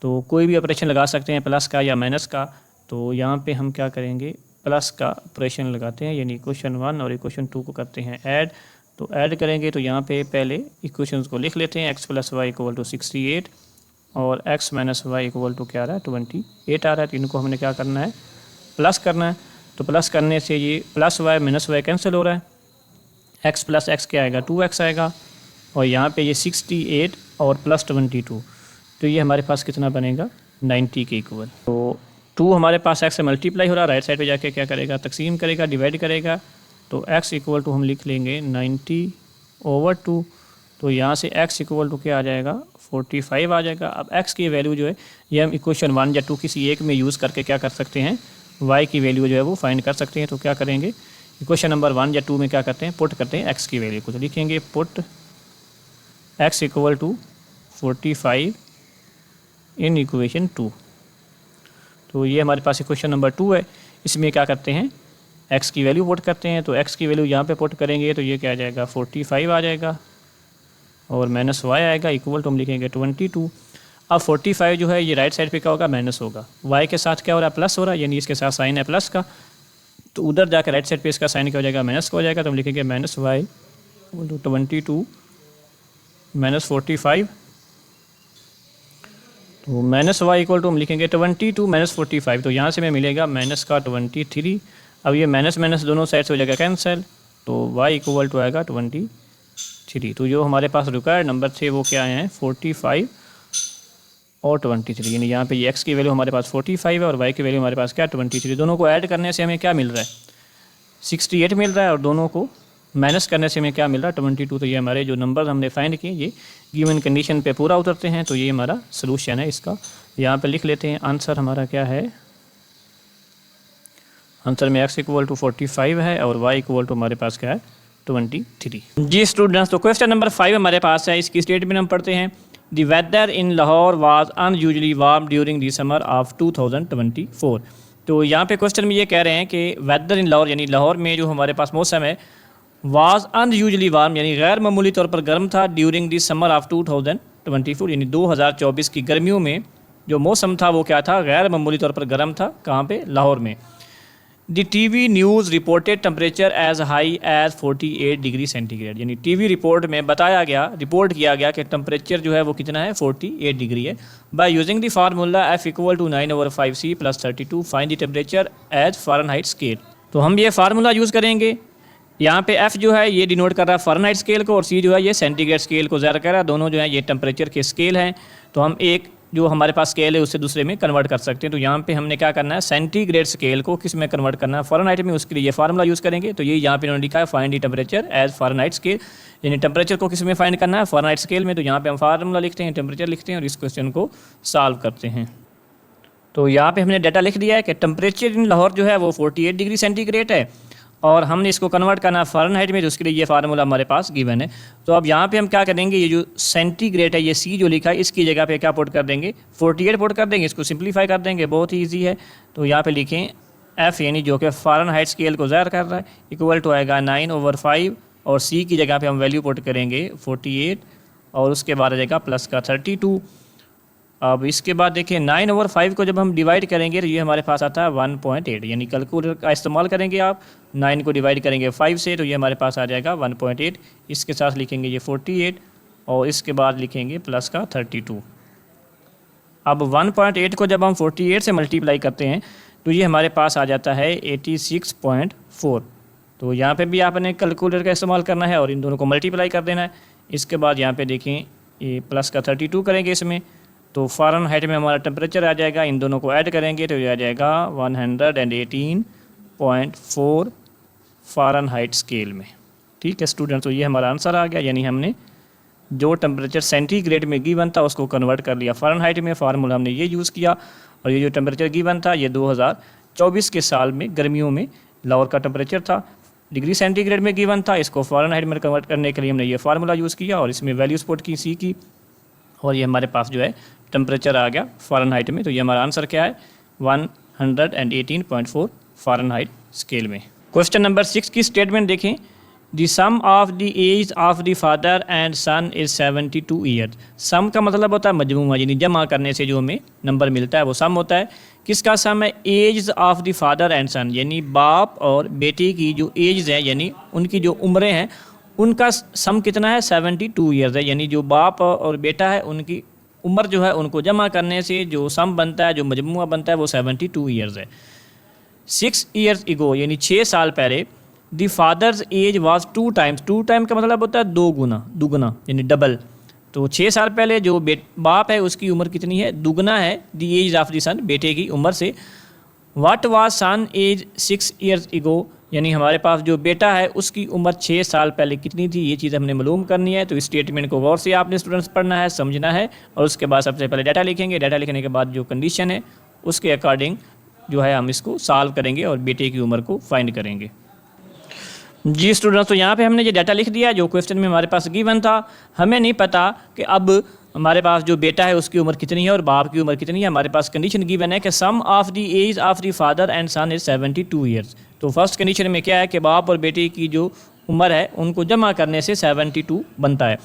Speaker 1: तो कोई भी ऑपरेशन लगा सकते हैं प्लस का या माइनस का। तो यहाँ पे हम क्या करेंगे प्लस का ऑपरेशन लगाते हैं, यानी इक्वेशन 1 और इक्वेशन 2 को करते हैं ऐड। तो ऐड करेंगे तो यहाँ पे पहले इक्वेशंस को लिख लेते हैं, x plus y equal to 68 और x minus y equal to क्या आ रहा है 28 आ रहा है। तो इनको हमने क्या करना है प्लस करना है। तो प्लस करने से ये plus y minus y cancel हो रहा है, एक्स प्लस एक्स क्या आएगा 2x आएगा, और यहाँ पे ये 68 और प्लस 22, तो ये हमारे पास कितना बनेगा 90 के इक्वल। तो 2 हमारे पास x से मल्टीप्लाई हो रहा है, राइट साइड पे जाके क्या करेगा तकसीम करेगा, डिवाइड करेगा। तो x इक्वल टू हम लिख लेंगे 90/2। तो यहाँ से x इक्वल टू क्या आ जाएगा 45 आ जाएगा। अब x की वैल्यू जो है ये हम इक्वेशन 1 या 2 किसी एक में यूज़ करके क्या कर सकते हैं y की वैल्यू जो है वो फाइंड कर सकते हैं। तो क्या करेंगे इक्वेशन नंबर 1 या 2 में क्या करते हैं पुट करते हैं x की वैल्यू को। तो लिखेंगे put x equal to 45 in equation 2। तो ये हमारे पास इक्वेशन नंबर 2 है। इसमें क्या करते हैं x की वैल्यू पुट करते हैं। तो x की वैल्यू यहाँ पे पुट करेंगे तो ये क्या आ जाएगा 45 आ जाएगा और माइनस y आएगा इक्वल टू हम लिखेंगे 22। अब 45 जो है ये राइट साइड पे क्या होगा माइनस होगा, y के साथ क्या हो रहा है प्लस हो रहा है, यानी इसके साथ साइन है प्लस का। तो उधर जाकर राइट साइड पे इसका साइन क्या हो जाएगा माइनस का हो जाएगा। तो हम लिखेंगे minus y equal to 22 minus 45। तो माइनस वाई इक्वल टू हम लिखेंगे 22 माइनस 45। तो यहाँ से हमें मिलेगा माइनस का 23। अब ये माइनस माइनस दोनों साइड से हो जाएगा कैंसिल, तो वाई इक्वल टू आएगा 23। तो जो हमारे पास रिक्वायर्ड नंबर थे वो क्या आए हैं 45 और 23, यानी यहाँ पे ये x की वैल्यू हमारे पास 45 है और y की वैल्यू हमारे पास क्या 23। दोनों को ऐड करने से हमें क्या मिल रहा है 68 मिल रहा है और दोनों को माइनस करने से हमें क्या मिल रहा है 22। तो ये हमारे जो नंबर हमने फाइंड किए ये गिवन कंडीशन पे पूरा उतरते हैं। तो ये हमारा सोल्यूशन है इसका, यहाँ पे लिख लेते हैं। आंसर हमारा क्या है, आंसर में x इक्वल टू 45 है और y इक्वल टू हमारे पास क्या है 23। जी स्टूडेंट्स, तो क्वेश्चन नंबर 5 हमारे पास है। इसकी स्टेटमेंट हम पढ़ते हैं। The weather in Lahore was unusually warm during the summer of 2024। तो यहाँ पे क्वेश्चन में ये कह रहे हैं कि वेदर इन लाहौर यानी लाहौर में जो हमारे पास मौसम है वाज अनयूजली वार्म यानी गैर मामूली तौर पर गर्म था ड्यूरिंग दी समर ऑफ 2024 यानी 2024 की गर्मियों में जो मौसम था वो क्या था गैर मामूली तौर पर गर्म था। कहाँ पे लाहौर में। The TV news reported temperature as high as 48 degree centigrade यानी टीवी रिपोर्ट में बताया गया रिपोर्ट किया गया कि टेम्परेचर जो है वो कितना है 48 डिग्री है। By using the formula f equal to 9/5c + 32 find the temperature as Fahrenheit scale. तो हम ये फार्मूला यूज़ करेंगे। यहाँ पे f जो है ये डिनोट कर रहा है फ़ारेनहाइट स्केल को और c जो है ये सेंटीग्रेड स्केल को ज़ाहिर कर रहा है। दोनों जो है ये टेम्परेचर के स्केल हैं। तो हम एक जो हमारे पास स्केल है उससे दूसरे में कन्वर्ट कर सकते हैं। तो यहाँ पे हमने क्या करना है सेंटीग्रेड स्केल को किस में कन्वर्ट करना है फ़ारेनहाइट में, उसके लिए ये फार्मूला यूज़ करेंगे। तो ये यहाँ पे उन्होंने लिखा है find the temperature as Fahrenheit scale यानी टेम्परेचर को किस में फाइंड करना है फ़ारेनहाइट स्केल में। तो यहाँ पे हम फार्मूला लिखते हैं टेम्परेचर लिखते हैं और इस क्वेश्चन को सॉल्व करते हैं। तो यहाँ पे हमने डाटा लिख दिया है कि टेम्परेचर इन लाहौर जो है वो 48 डिग्री सेंटीग्रेड है और हमने इसको कन्वर्ट करना है फ़ारेनहाइट में, तो उसके लिए ये फार्मूला हमारे पास गिवन है। तो अब यहाँ पे हम क्या करेंगे ये जो सेंटीग्रेड है ये सी जो लिखा है इसकी जगह पे क्या पुट कर देंगे 48 पुट कर देंगे, इसको सिंप्लीफाई कर देंगे, बहुत ही ईजी है। तो यहाँ पे लिखें एफ यानी जो कि फ़ारेनहाइट स्केल को ज़ाहिर कर रहा है इक्वल टू आएगा 9/5 और सी की जगह पर हम वैल्यू पुट करेंगे 48 और उसके बाद आ जाएगा प्लस का 32। अब इसके बाद देखिए 9/5 को जब हम डिवाइड करेंगे तो ये हमारे पास आता है 1.8 यानी कैलकुलेटर का इस्तेमाल करेंगे आप 9 को डिवाइड करेंगे 5 से तो ये हमारे पास आ जाएगा 1.8। इसके साथ लिखेंगे ये 48 और इसके बाद लिखेंगे प्लस का 32। अब 1.8 को जब हम 48 से मल्टीप्लाई करते हैं तो ये हमारे पास आ जाता है 86.4। तो यहाँ पे भी आपने कैलकुलेटर का इस्तेमाल करना है और इन दोनों को मल्टीप्लाई कर देना है। इसके बाद यहाँ पे देखें ये प्लस का 32 करेंगे इसमें तो फ़ारेनहाइट में हमारा टेम्परेचर आ जाएगा, इन दोनों को ऐड करेंगे तो ये आ जाएगा 118 18.4 फ़ारेनहाइट स्केल में। ठीक है स्टूडेंट, तो ये हमारा आंसर आ गया, यानी हमने जो टेम्परेचर सेंटीग्रेड में गिवन था उसको कन्वर्ट कर लिया फ़ारेनहाइट में, फार्मूला हमने ये यूज़ किया। और ये जो टेम्परेचर गिवन था ये 2024 के साल में गर्मियों में लाहौर का टेम्परेचर था, डिग्री सेंटीग्रेड में गिवन था, इसको फ़ारेनहाइट में कन्वर्ट करने के लिए हमने ये फार्मूला यूज़ किया और इसमें वैल्यूज़ पुट की सी की, और ये हमारे पास जो है टेम्परेचर आ गया फ़ारेनहाइट में। तो ये हमारा आंसर क्या है, 118.4 फ़ारेनहाइट स्केल में। क्वेश्चन नंबर 6 की स्टेटमेंट देखें, the sum of the age of the father and son is 72 years. Sum का मतलब होता है मजमूआ, यानी जमा करने से जो हमें नंबर मिलता है वो सम होता है। किसका सम है, age of the father and son, यानी बाप और बेटे की जो एज है यानी उनकी जो उम्रें हैं उनका सम कितना है, 72 ईयर्स है। यानी जो बाप और बेटा है उनकी उम्र जो है उनको जमा करने से जो सम बनता है, जो मजमूआ बनता है वो 72 ईयर्स है। 6 ईयर्स इगो, यानी 6 साल पहले, the father's age was 2 times. 2 time का मतलब होता है 2 गुना, दुगना यानी डबल। तो 6 साल पहले जो बाप है उसकी उम्र कितनी है, दुगना है the age of the son, बेटे की उम्र से। What was son age 6 years ago, यानी हमारे पास जो बेटा है उसकी उम्र 6 साल पहले कितनी थी, ये चीज़ हमने मालूम करनी है। तो इस स्टेटमेंट को गौर से आपने स्टूडेंट्स पढ़ना है, समझना है, और उसके बाद सबसे पहले डाटा लिखेंगे। डाटा लिखने के बाद जो कंडीशन है उसके अकॉर्डिंग जो है हम इसको सॉल्व करेंगे और बेटे की उम्र को फाइंड करेंगे। जी स्टूडेंट्स, तो यहाँ पे हमने ये डाटा लिख दिया जो क्वेश्चन में हमारे पास गिवन था। हमें नहीं पता कि अब हमारे पास जो बेटा है उसकी उम्र कितनी है और बाप की उम्र कितनी है। हमारे पास कंडीशन गिवन है कि sum of the age of the father and son is 72 years. तो फर्स्ट कंडीशन में क्या है कि बाप और बेटे की जो उम्र है उनको जमा करने से 72 बनता है।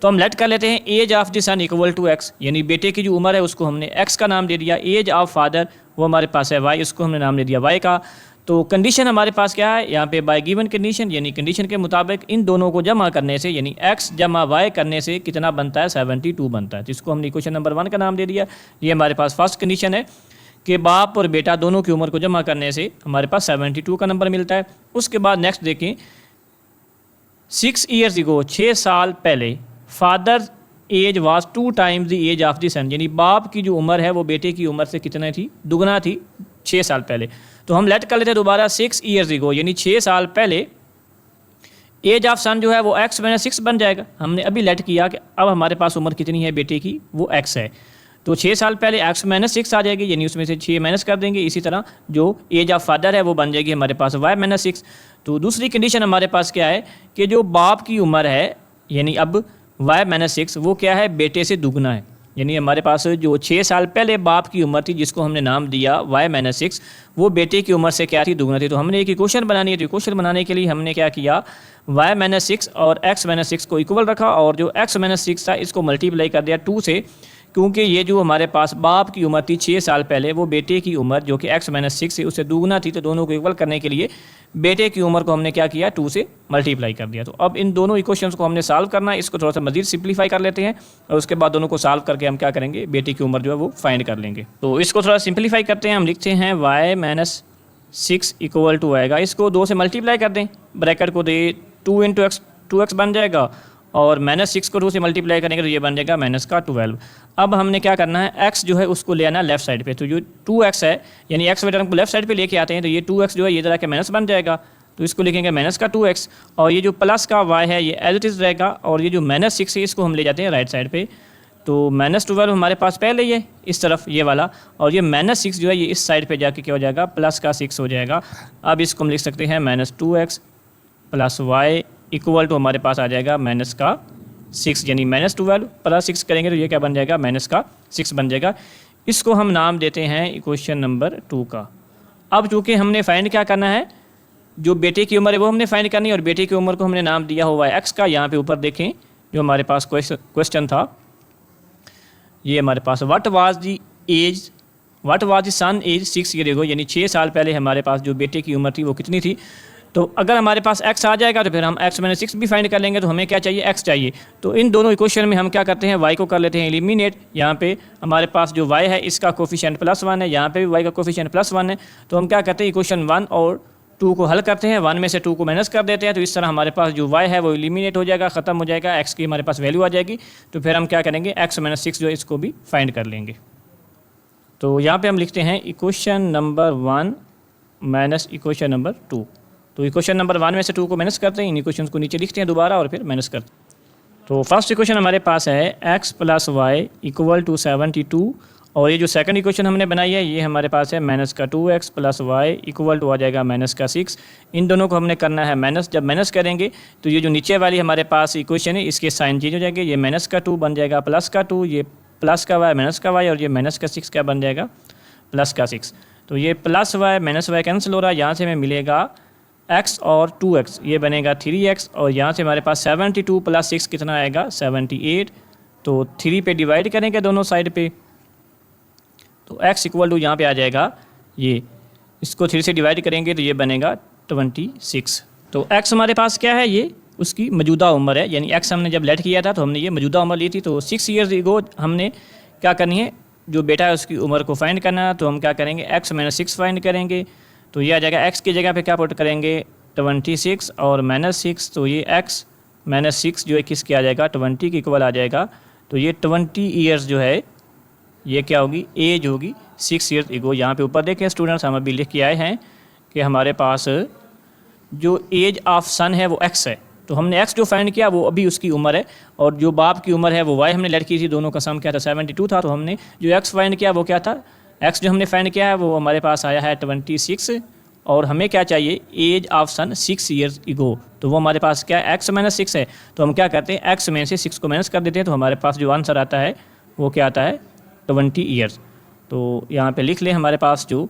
Speaker 1: तो हम लेट कर लेते हैं age of the son equal to x, यानी बेटे की जो उम्र है उसको हमने एक्स का नाम दे दिया। एज ऑफ फादर वो हमारे पास है वाई, उसको हमने नाम दे दिया वाई का। तो कंडीशन हमारे पास क्या है यहाँ पे, बाय गिवन कंडीशन, यानी कंडीशन के मुताबिक इन दोनों को जमा करने से यानी x जमा y करने से कितना बनता है, 72 बनता है। जिसको हमने क्वेश्चन नंबर 1 का नाम दे दिया। ये हमारे पास फर्स्ट कंडीशन है कि बाप और बेटा दोनों की उम्र को जमा करने से हमारे पास 72 का नंबर मिलता है। उसके बाद नेक्स्ट देखें, 6 ईयर्स इगो, 6 साल पहले, father age was 2 times the age of the son, यानी बाप की जो उम्र है वो बेटे की उम्र से कितना थी, दुगना थी 6 साल पहले। तो हम लेट कर लेते हैं दोबारा 6 ईयर्स इगो, यानी 6 साल पहले एज ऑफ सन जो है वो x माइनस 6 बन जाएगा। हमने अभी लेट किया कि अब हमारे पास उम्र कितनी है बेटे की, वो x है। तो 6 साल पहले x माइनस 6 आ जाएगी, यानी उसमें से 6 माइनस कर देंगे। इसी तरह जो एज ऑफ फादर है वो बन जाएगी हमारे पास y माइनस 6। तो दूसरी कंडीशन हमारे पास क्या है कि जो बाप की उम्र है यानी अब y माइनस 6 वो क्या है, बेटे से दुगना है। यानी हमारे पास जो 6 साल पहले बाप की उम्र थी जिसको हमने नाम दिया y माइनस 6, वो बेटे की उम्र से क्या थी, दुगना थी। तो हमने एक इक्वेशन बनानी है। तो इक्वेशन बनाने के लिए हमने क्या किया, y माइनस 6 और x माइनस 6 को इक्वल रखा और जो x माइनस 6 था इसको मल्टीप्लाई कर दिया 2 से, क्योंकि ये जो हमारे पास बाप की उम्र थी 6 साल पहले वो बेटे की उम्र जो कि x माइनस 6 है उससे दुगना थी। तो दोनों को इक्वल करने के लिए बेटे की उम्र को हमने क्या किया, 2 से मल्टीप्लाई कर दिया। तो अब इन दोनों इक्वेशंस को हमने सॉल्व करना है। इसको थोड़ा सा मजीद सिंप्लीफाई कर लेते हैं और उसके बाद दोनों को सॉल्व करके हम क्या करेंगे, बेटे की उम्र जो है वो फाइंड कर लेंगे। तो इसको थोड़ा सिंप्लीफाई करते हैं। हम लिखते हैं y माइनस 6 इक्वल टू आएगा, इसको 2 से मल्टीप्लाई कर दें, ब्रैकेट को दे 2 इंटू एक्स, 2x बन जाएगा और माइनस 6 को 2 से मल्टीप्लाई करेंगे तो ये बन जाएगा माइनस का 12। अब हमने क्या करना है, x जो है उसको ले आना लेफ्ट साइड पे। तो जो 2x है यानी x वेटर को लेफ्ट साइड पे लेके आते हैं तो ये 2x जो है ये जरा के माइनस बन जाएगा, तो इसको लिखेंगे माइनस का 2x और ये जो प्लस का y है ये एज इट इज़ रहेगा और ये जो माइनस 6 है इसको हम ले जाते हैं राइट साइड पे। तो माइनस 12 हमारे पास पहले ही है इस तरफ ये वाला और ये माइनस 6 जो है ये इस साइड पे जाके क्या हो जाएगा, प्लस का 6 हो जाएगा। अब इसको हम लिख सकते हैं minus 2x plus y equal to हमारे पास आ जाएगा माइनस का 6, यानी माइनस 12 प्लस 6 करेंगे तो ये क्या बन जाएगा, माइनस का 6 बन जाएगा। इसको हम नाम देते हैं इक्वेशन नंबर 2 का। अब चूँकि हमने फाइंड क्या करना है, जो बेटे की उम्र है वो हमने फाइंड करनी है और बेटे की उम्र को हमने नाम दिया हुआ है x का। यहाँ पे ऊपर देखें जो हमारे पास क्वेश्चन था ये हमारे पास what was the son age 6 year ago, यानी 6 साल पहले हमारे पास जो बेटे की उम्र थी वो कितनी थी। तो अगर हमारे पास x आ जाएगा तो फिर हम x माइनस 6 भी फाइंड कर लेंगे। तो हमें क्या चाहिए, x चाहिए। तो इन दोनों इक्वेशन में हम क्या करते हैं, y को कर लेते हैं एलिमिनेट। यहाँ पे हमारे पास जो y है इसका कोफिशिएंट +1 है, यहाँ पे भी y का कोफिशिएंट +1 है। तो हम क्या करते हैं, इक्वेशन 1 और 2 को हल करते हैं, 1 में से 2 को माइनस कर देते हैं। तो इस तरह हमारे पास जो y है वो एलिमिनेट हो जाएगा, ख़त्म हो जाएगा, x की हमारे पास वैल्यू आ जाएगी। तो फिर हम क्या करेंगे, x माइनस 6 जो है इसको भी फाइंड कर लेंगे। तो यहाँ पे हम लिखते हैं equation number 1 minus equation number 2। तो इक्वेशन नंबर 1 में से 2 को माइनस करते हैं, इन इक्वेशन को नीचे लिखते हैं दोबारा और फिर माइनस करते हैं। तो फर्स्ट इक्वेशन हमारे पास है x + y = 72, और ये जो सेकंड इक्वेशन हमने बनाई है ये हमारे पास है -2x + y = आ जाएगा -6। इन दोनों को हमने करना है माइनस। जब माइनस करेंगे तो ये जो नीचे वाली हमारे पास इक्वेशन है इसके साइन चेंज हो जाएंगे, ये -2 बन जाएगा +2, ये +y -y, और ये -6 क्या बन जाएगा +6। तो ये +y -y कैंसिल हो रहा है, यहाँ से हमें मिलेगा x और 2x, ये बनेगा 3x, और यहाँ से हमारे पास 72 + 6 कितना आएगा 78। तो 3 पे डिवाइड करेंगे दोनों साइड पे, तो x = यहाँ पे आ जाएगा, ये इसको 3 से डिवाइड करेंगे तो ये बनेगा 26। तो x हमारे पास क्या है, ये उसकी मौजूदा उम्र है, यानी x हमने जब लेट किया था तो हमने ये मौजूदा उम्र ली थी। तो 6 ईयर्स ईगो हमने क्या करनी है, जो बेटा है उसकी उम्र को फाइंड करना है। तो हम क्या करेंगे, x - 6 फाइंड करेंगे, तो ये आ जाएगा x की जगह पे क्या पुट करेंगे 26 और -6, तो ये x - 6 जो है किसके आ जाएगा 20 के इक्वल आ जाएगा। तो ये 20 ईयर्स जो है ये क्या होगी, एज होगी 6 ईयर्स ईगो। यहाँ पे ऊपर देखें स्टूडेंट्स, हम अभी लिख के आए हैं कि हमारे पास जो एज ऑफ सन है वो x है, तो हमने x जो फाइंड किया वो अभी उसकी उम्र है, और जो बाप की उम्र है वो y हमने लड़की थी, दोनों का सम क्या था 72 था। तो हमने जो x फाइंड किया वो क्या था, x जो हमने फाइंड किया है वो हमारे पास आया है 26, और हमें क्या चाहिए age of son 6 years ago. तो वो हमारे पास क्या है x - 6 है, तो हम क्या करते हैं x में से 6 को माइनस कर देते हैं, तो हमारे पास जो आंसर आता है वो क्या आता है 20 ईयर्स। तो यहाँ पे लिख लें हमारे पास जो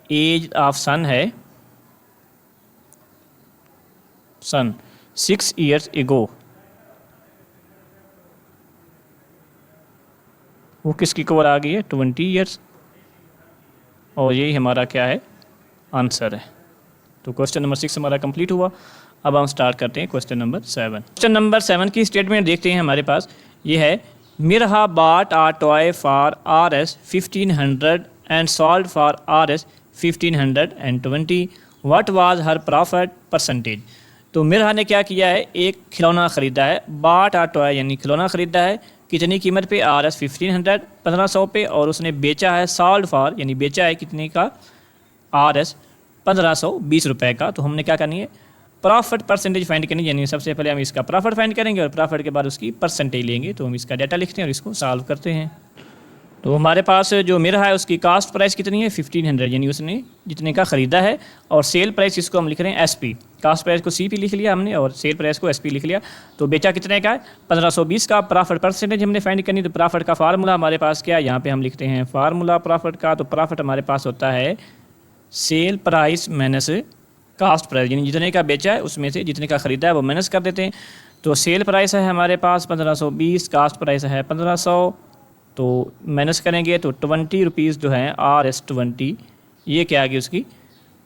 Speaker 1: एज ऑफ सन है, सन 6 ईयर्स ईगो, वो किसकी कवर आ गई है 20 ईयर्स, और यही हमारा क्या है आंसर है। तो क्वेश्चन नंबर 6 हमारा कंप्लीट हुआ। अब हम स्टार्ट करते हैं क्वेश्चन नंबर 7। क्वेश्चन नंबर 7 की स्टेटमेंट देखते हैं हमारे पास, ये है Mirha bought a toy for Rs 1500 and sold for Rs 1520. What was her profit percentage? तो मिरहा ने क्या किया है, एक खिलौना ख़रीदा है, bought a toy यानी खिलौना ख़रीदा है, कितनी कीमत पे Rs 1500 1500 पे, और उसने बेचा है sold for यानी बेचा है कितने का Rs 1520 रुपये का। तो हमने क्या करनी है प्रॉफिट परसेंटेज फाइंड करनी, यानी सबसे पहले हम इसका प्रॉफिट फाइंड करेंगे और प्रॉफिट के बाद उसकी परसेंटेज लेंगे। तो हम इसका डाटा लिखते हैं और इसको सॉल्व करते हैं। तो हमारे पास जो मिरर है उसकी कास्ट प्राइस कितनी है 1500, यानी उसने जितने का ख़रीदा है, और सेल प्राइस इसको हम लिख रहे हैं SP, कास्ट प्राइस को CP लिख लिया हमने और सेल प्राइस को SP लिख लिया। तो बेचा कितने का है 1520 का। प्रॉफिट परसेंटेज हमने फाइंड करनी, तो प्रॉफिट का फार्मूला हमारे पास क्या है, यहाँ पे हम लिखते हैं फार्मूला प्रॉफिट का। तो प्रॉफिट हमारे पास होता है sale price minus cost price, यानी जितने का बेचा है उसमें से जितने का ख़रीदा है वो माइनस कर देते हैं। तो सेल प्राइस है हमारे पास 1520, कास्ट प्राइस है 1500, तो माइनस करेंगे तो 20 रुपीज़ जो है Rs 20, ये क्या आ गई उसकी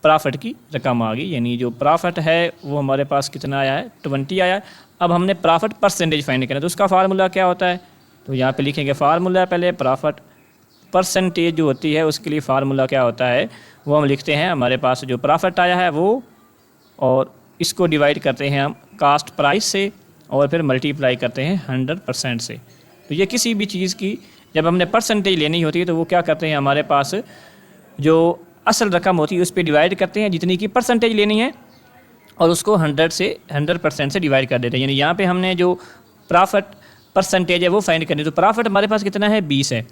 Speaker 1: प्रॉफिट की रकम आ गई, यानी जो प्रॉफिट है वो हमारे पास कितना आया है 20 आया है। अब हमने प्रॉफिट परसेंटेज फाइंड करना, तो उसका फार्मूला क्या होता है, तो यहाँ पे लिखेंगे फार्मूला पहले प्रॉफिट परसेंटेज जो होती है उसके लिए फार्मूला क्या होता है वो हम लिखते हैं, हमारे पास जो प्रॉफिट आया है वो, और इसको डिवाइड करते हैं हम कास्ट प्राइस से और फिर मल्टीप्लाई करते हैं 100% से। तो ये किसी भी चीज़ की जब हमने परसेंटेज लेनी होती है तो वो क्या करते हैं, हमारे पास जो असल रकम होती है उस पर डिवाइड करते हैं जितनी की परसेंटेज लेनी है, और उसको 100% से डिवाइड कर देते हैं। यानी यहाँ पे हमने जो प्रॉफिट परसेंटेज है वो फाइंड करनी है। तो प्रॉफिट हमारे पास कितना है 20 है,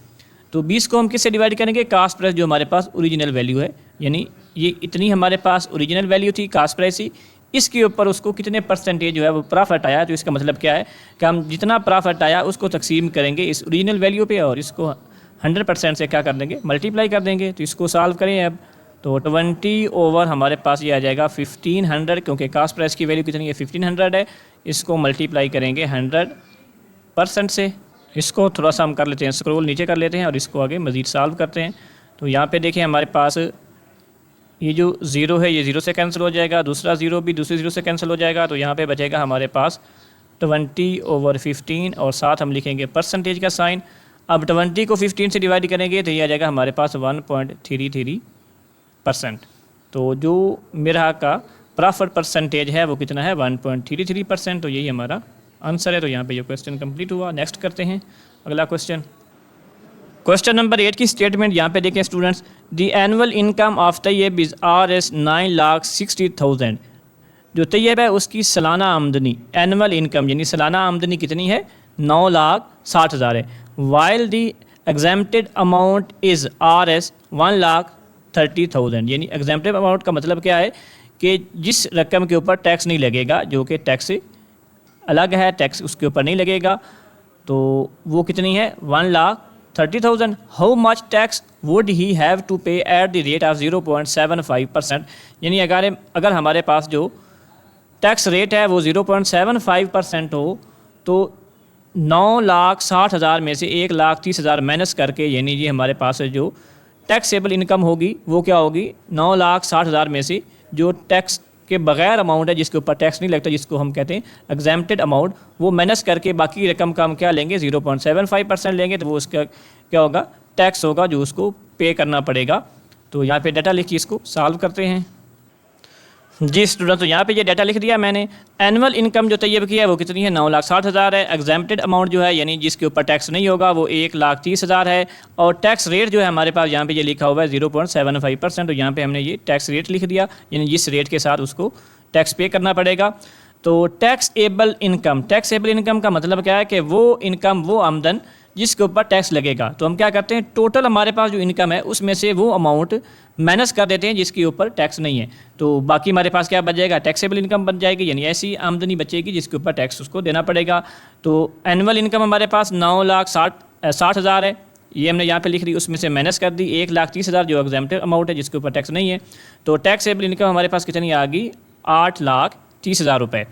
Speaker 1: तो 20 को हम किससे डिवाइड करेंगे कास्ट प्राइस जो हमारे पास ओरिजिनल वैल्यू है, यानी ये इतनी हमारे पास ओरिजिनल वैल्यू थी कास्ट प्राइस ही, इसके ऊपर उसको कितने परसेंटेज जो है वो प्रॉफिट आया। तो इसका मतलब क्या है कि हम जितना प्रॉफिट आया उसको तकसीम करेंगे इस ओरिजिनल वैल्यू पे और इसको 100% से क्या कर देंगे मल्टीप्लाई कर देंगे। तो इसको सॉल्व करें अब, तो 20 ओवर हमारे पास ये आ जाएगा 1500, क्योंकि कास्ट प्राइस की वैल्यू कितनी है 1500 है, इसको मल्टीप्लाई करेंगे 100% से। इसको थोड़ा सा हम कर लेते हैं स्क्रॉल नीचे कर लेते हैं और इसको आगे मज़ीद सॉल्व करते हैं। तो यहाँ पे देखें हमारे पास ये जो ज़ीरो है ये ज़ीरो से कैंसिल हो जाएगा, दूसरा ज़ीरो भी दूसरे ज़ीरो से कैंसिल हो जाएगा। तो यहाँ पे बचेगा हमारे पास 20 ओवर 15 और साथ हम लिखेंगे परसेंटेज का साइन। अब 20 को 15 से डिवाइड करेंगे तो ये आ जाएगा हमारे पास 1.33%। तो जो मेरा का प्रॉफिट परसेंटेज है वो कितना है 1.33%। तो यही हमारा आंसर है। तो यहाँ पे ये क्वेश्चन कंप्लीट हुआ। नेक्स्ट करते हैं अगला क्वेश्चन। क्वेश्चन नंबर 8 की स्टेटमेंट यहाँ पे देखें students, the annual income of Tayyab is RS 9,60,000। जो तैयब है उसकी सालाना आमदनी, एनुअल इनकम यानी सालाना आमदनी कितनी है, 9,60,000 है। While the exempted amount is RS 1,30,000। यानी एग्जेम्प्टेड अमाउंट का मतलब क्या है कि जिस रकम के ऊपर टैक्स नहीं लगेगा, जो कि टैक्स से अलग है, टैक्स उसके ऊपर नहीं लगेगा, तो वो कितनी है, 1,30,000। How much tax would he have to pay at the rate of 0.75%। यानी अगर हमारे पास जो टैक्स रेट है वो 0.75% हो, तो 9,60,000 में से 1,30,000 माइनस करके, यानी ये हमारे पास जो टैक्सेबल इनकम होगी वो क्या होगी, 9,60,000 में से जो टैक्स के बगैर अमाउंट है, जिसके ऊपर टैक्स नहीं लगता, जिसको हम कहते हैं एग्जेम्प्टेड अमाउंट, वो माइनस करके बाकी रकम का हम क्या लेंगे, 0.75% लेंगे, तो वो उसका क्या होगा, टैक्स होगा जो उसको पे करना पड़ेगा। तो यहाँ पे डाटा लिखिए, इसको सॉल्व करते हैं। जी स्टूडेंट, तो यहाँ पे ये डाटा लिख दिया मैंने। एनुअल इनकम जो तैयब की है वो कितनी है, 9,60,000 है। एग्जेम्प्टेड अमाउंट जो है यानी जिसके ऊपर टैक्स नहीं होगा वो 1,30,000 है। और टैक्स रेट जो है हमारे पास यहाँ पे ये लिखा हुआ है 0.75%। तो यहाँ पे हमने ये टैक्स रेट लिख दिया, यानी जिस रेट के साथ उसको टैक्स पे करना पड़ेगा। तो टैक्सेबल इनकम का मतलब क्या है कि वो इनकम, वो आमदन जिसके ऊपर टैक्स लगेगा। तो हम क्या करते हैं, टोटल हमारे पास जो इनकम है उसमें से वो अमाउंट माइनस कर देते हैं जिसके ऊपर टैक्स नहीं है, तो बाकी हमारे पास क्या बच जाएगा, टैक्सेबल इनकम बन जाएगी, यानी ऐसी आमदनी बचेगी जिसके ऊपर टैक्स उसको देना पड़ेगा। तो एनुअल इनकम हमारे पास 9,60,000 है, ये हमने यहाँ पे लिख दी, उसमें से माइनस कर दी 1,30,000 जो एग्जेम्प्टेड अमाउंट है जिसके ऊपर टैक्स नहीं है। तो टैक्सेबल इनकम हमारे पास कितनी आ गई, 8,30,000 रुपये।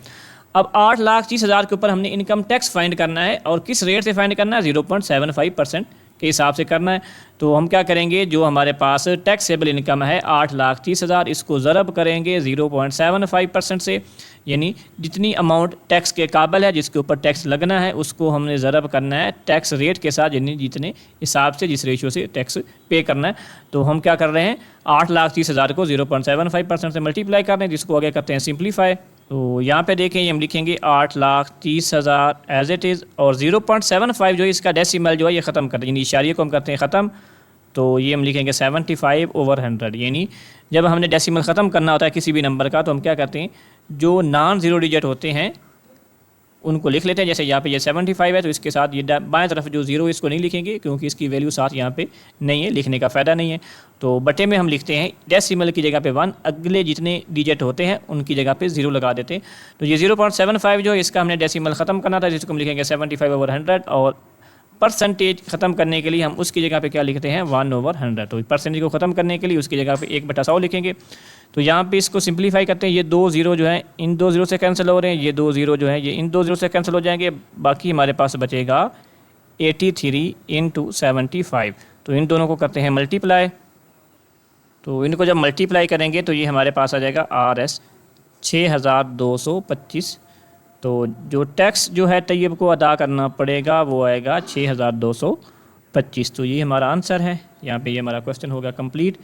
Speaker 1: अब 8,30,000 के ऊपर हमने इनकम टैक्स फाइंड करना है, और किस रेट से फाइंड करना है, 0.75% के हिसाब से करना है। तो हम क्या करेंगे, जो हमारे पास टैक्सेबल इनकम है 8,30,000, इसको ज़रब करेंगे 0.75% से, यानी जितनी अमाउंट टैक्स के काबिल है, जिसके ऊपर टैक्स लगना है, उसको हमने ज़रब करना है टैक्स रेट के साथ, यानी जितने हिसाब से, जिस रेशियो से टैक्स पे करना है। तो हम क्या कर रहे हैं, 8,30,000 को 0.75% से मल्टीप्लाई कर रहे हैं, जिसको आगे करते हैं सिंप्लीफाई। तो यहाँ पे देखें, ये हम लिखेंगे 8,30,000 एज इट इज़, और 0.75 जो है इसका डेसिमल जो है ये ख़त्म करते हैं, यानी इशारिये को हम करते हैं ख़त्म। तो ये हम लिखेंगे 75/100। यानी जब हमने डेसिमल ख़त्म करना होता है किसी भी नंबर का, तो हम क्या करते हैं, जो नॉन ज़ीरो डिजिट होते हैं उनको लिख लेते हैं। जैसे यहाँ पे ये 75 है, तो इसके साथ ये बाएं तरफ जो ज़ीरो, इसको नहीं लिखेंगे क्योंकि इसकी वैल्यू साथ यहाँ पे नहीं है, लिखने का फ़ायदा नहीं है। तो बटे में हम लिखते हैं डेसिमल की जगह पे 1, अगले जितने डिजिट होते हैं उनकी जगह पे 0 लगा देते हैं। तो ये 0.75 जो है इसका हमने डेसिमल ख़त्म करना था, जिसको हम लिखेंगे 75/100, और परसेंटेज ख़त्म करने के लिए हम उसकी जगह पे क्या लिखते हैं, 1/100। तो परसेंटेज को ख़त्म करने के लिए उसकी जगह पे 1/100 लिखेंगे। तो यहाँ पे इसको सिंप्लीफाई करते हैं, ये 2 0 जो है इन 2 0 से कैंसिल हो रहे हैं, ये 2 0 जो है ये इन 2 0 से कैंसिल हो जाएंगे, बाकी हमारे पास बचेगा 83 × 75। तो इन दोनों को करते हैं मल्टीप्लाई। तो इनको जब मल्टीप्लाई करेंगे तो ये हमारे पास आ जाएगा RS 6,225। तो जो टैक्स जो है तैयब को अदा करना पड़ेगा वो आएगा 6,225। तो ये हमारा आंसर है, यहाँ पे ये हमारा क्वेश्चन होगा कंप्लीट।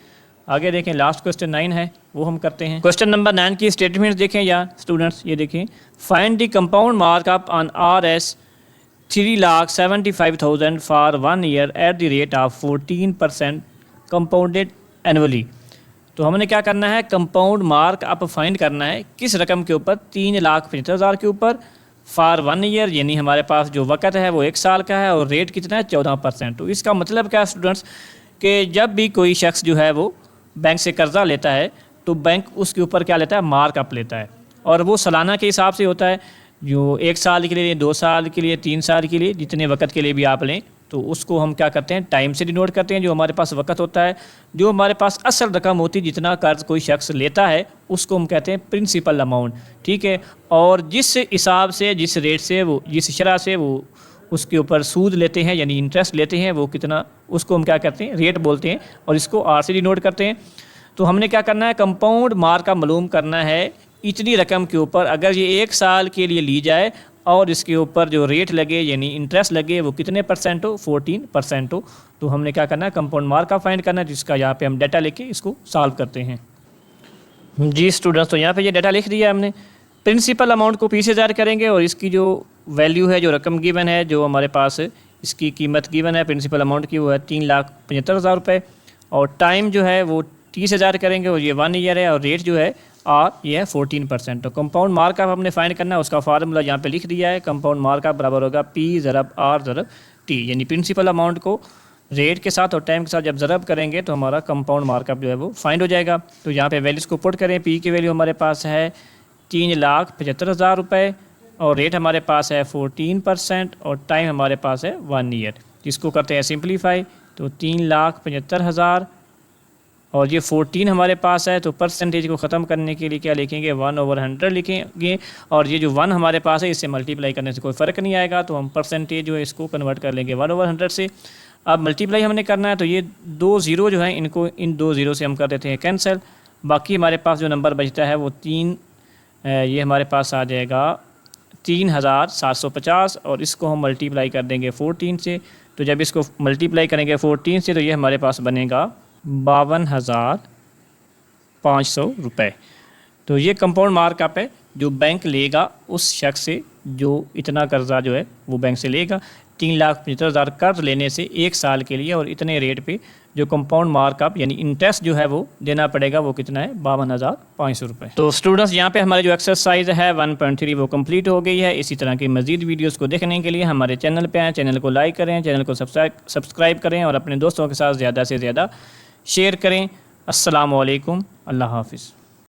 Speaker 1: आगे देखें, लास्ट क्वेश्चन 9 है, वो हम करते हैं। क्वेश्चन नंबर 9 की स्टेटमेंट देखें या स्टूडेंट्स, ये देखें, find the compound markup on RS 3,75,000 for 1 year eight the rate of 14% compounded annually. तो हमने क्या करना है, कंपाउंड मार्क अप फाइंड करना है किस रकम के ऊपर, 3,75,000 के ऊपर, फॉर 1 ईयर, यानी हमारे पास जो वक़्त है वो 1 साल का है, और रेट कितना है, 14%। तो इसका मतलब क्या है स्टूडेंट्स, कि जब भी कोई शख्स जो है वो बैंक से कर्ज़ा लेता है तो बैंक उसके ऊपर क्या लेता है, मार्क अप लेता है, और वो सालाना के हिसाब से होता है, जो 1 साल के लिए, 2 साल के लिए, 3 साल के लिए, जितने वक़्त के लिए भी आप लें, तो उसको हम क्या करते हैं, टाइम से डिनोट करते हैं, जो हमारे पास वक़्त होता है। जो हमारे पास असल रकम होती है, जितना कर्ज कोई शख्स लेता है, उसको हम कहते हैं प्रिंसिपल अमाउंट, ठीक है। और जिस हिसाब से, जिस रेट से वो, जिस शरह से वो उसके ऊपर सूद लेते हैं, यानी इंटरेस्ट लेते हैं, वो कितना, उसको हम क्या कहते हैं, रेट बोलते हैं, और इसको R से डिनोट करते हैं। तो हमने क्या करना है, कंपाउंड मार्क का मालूम करना है इतनी रकम के ऊपर, अगर ये 1 साल के लिए ली जाए और इसके ऊपर जो रेट लगे, यानी इंटरेस्ट लगे, वो कितने % हो, 14% हो। तो हमने क्या करना है, कंपाउंड मार्क का फाइंड करना है, जिसका यहाँ पे हम डाटा लेके इसको सॉल्व करते हैं। जी स्टूडेंट्स, तो यहाँ पे ये डाटा लिख दिया हमने। प्रिंसिपल अमाउंट को P से ज़ाहिर करेंगे, और इसकी जो वैल्यू है, जो रकम गिवन है, जो हमारे पास इसकी कीमत गिवन है प्रिंसिपल अमाउंट की, वो है 3,75,000 रुपये, और टाइम जो है वो 30,000 करेंगे और ये 1 ईयर है, और रेट जो है ये है 14%। तो कंपाउंड मार्कअप हमने फाइंड करना है, उसका फार्मूला यहाँ पे लिख दिया है। कंपाउंड मार्कअप बराबर होगा P ज़रब R ज़रब T, यानी प्रिंसिपल अमाउंट को रेट के साथ और टाइम के साथ जब ज़रब करेंगे तो हमारा कंपाउंड मार्कअप जो है वो फाइंड हो जाएगा। तो यहाँ पे वैल्यूज़ को पुट करें। P की वैल्यू हमारे पास है 3,75,000 रुपये, और रेट हमारे पास है 14%, और टाइम हमारे पास है 1 ईयर। इसको करते हैं सिंप्लीफाई, तो 3,75,000 और ये 14 हमारे पास है, तो परसेंटेज को ख़त्म करने के लिए क्या लिखेंगे, 1/100 लिखेंगे, और ये जो 1 हमारे पास है इससे मल्टीप्लाई करने से कोई फ़र्क नहीं आएगा, तो हम परसेंटेज जो है इसको कन्वर्ट कर लेंगे 1/100 से। अब मल्टीप्लाई हमने करना है, तो ये 2 ज़ीरो जो है इनको इन 2 ज़ीरो से हम कर देते हैं कैंसिल। बाकी हमारे पास जो नंबर बचता है वो 3, ये हमारे पास आ जाएगा 3,750, और इसको हम मल्टीप्लाई कर देंगे 14 से। तो जब इसको मल्टीप्लाई करेंगे 14 से तो ये हमारे पास बनेगा 52,500 रुपये। तो ये कंपाउंड मार्कअप है जो बैंक लेगा उस शख्स से जो इतना कर्जा जो है वो बैंक से लेगा। 3,75,000 कर्ज लेने से 1 साल के लिए, और इतने रेट पे जो कंपाउंड मार्कअप यानी इंटरेस्ट जो है वो देना पड़ेगा, वो कितना है, 52,500 रुपये। तो स्टूडेंट्स यहाँ पे हमारे जो एक्सरसाइज है 1.3 वो कंप्लीट हो गई है। इसी तरह की मजीद वीडियोस को देखने के लिए हमारे चैनल पे आएँ, चैनल को लाइक करें, चैनल को सब्सक्राइब करें, और अपने दोस्तों के साथ ज़्यादा से ज़्यादा शेयर करें। अस्सलामु अलैकुम, अल्लाह हाफ़िज़।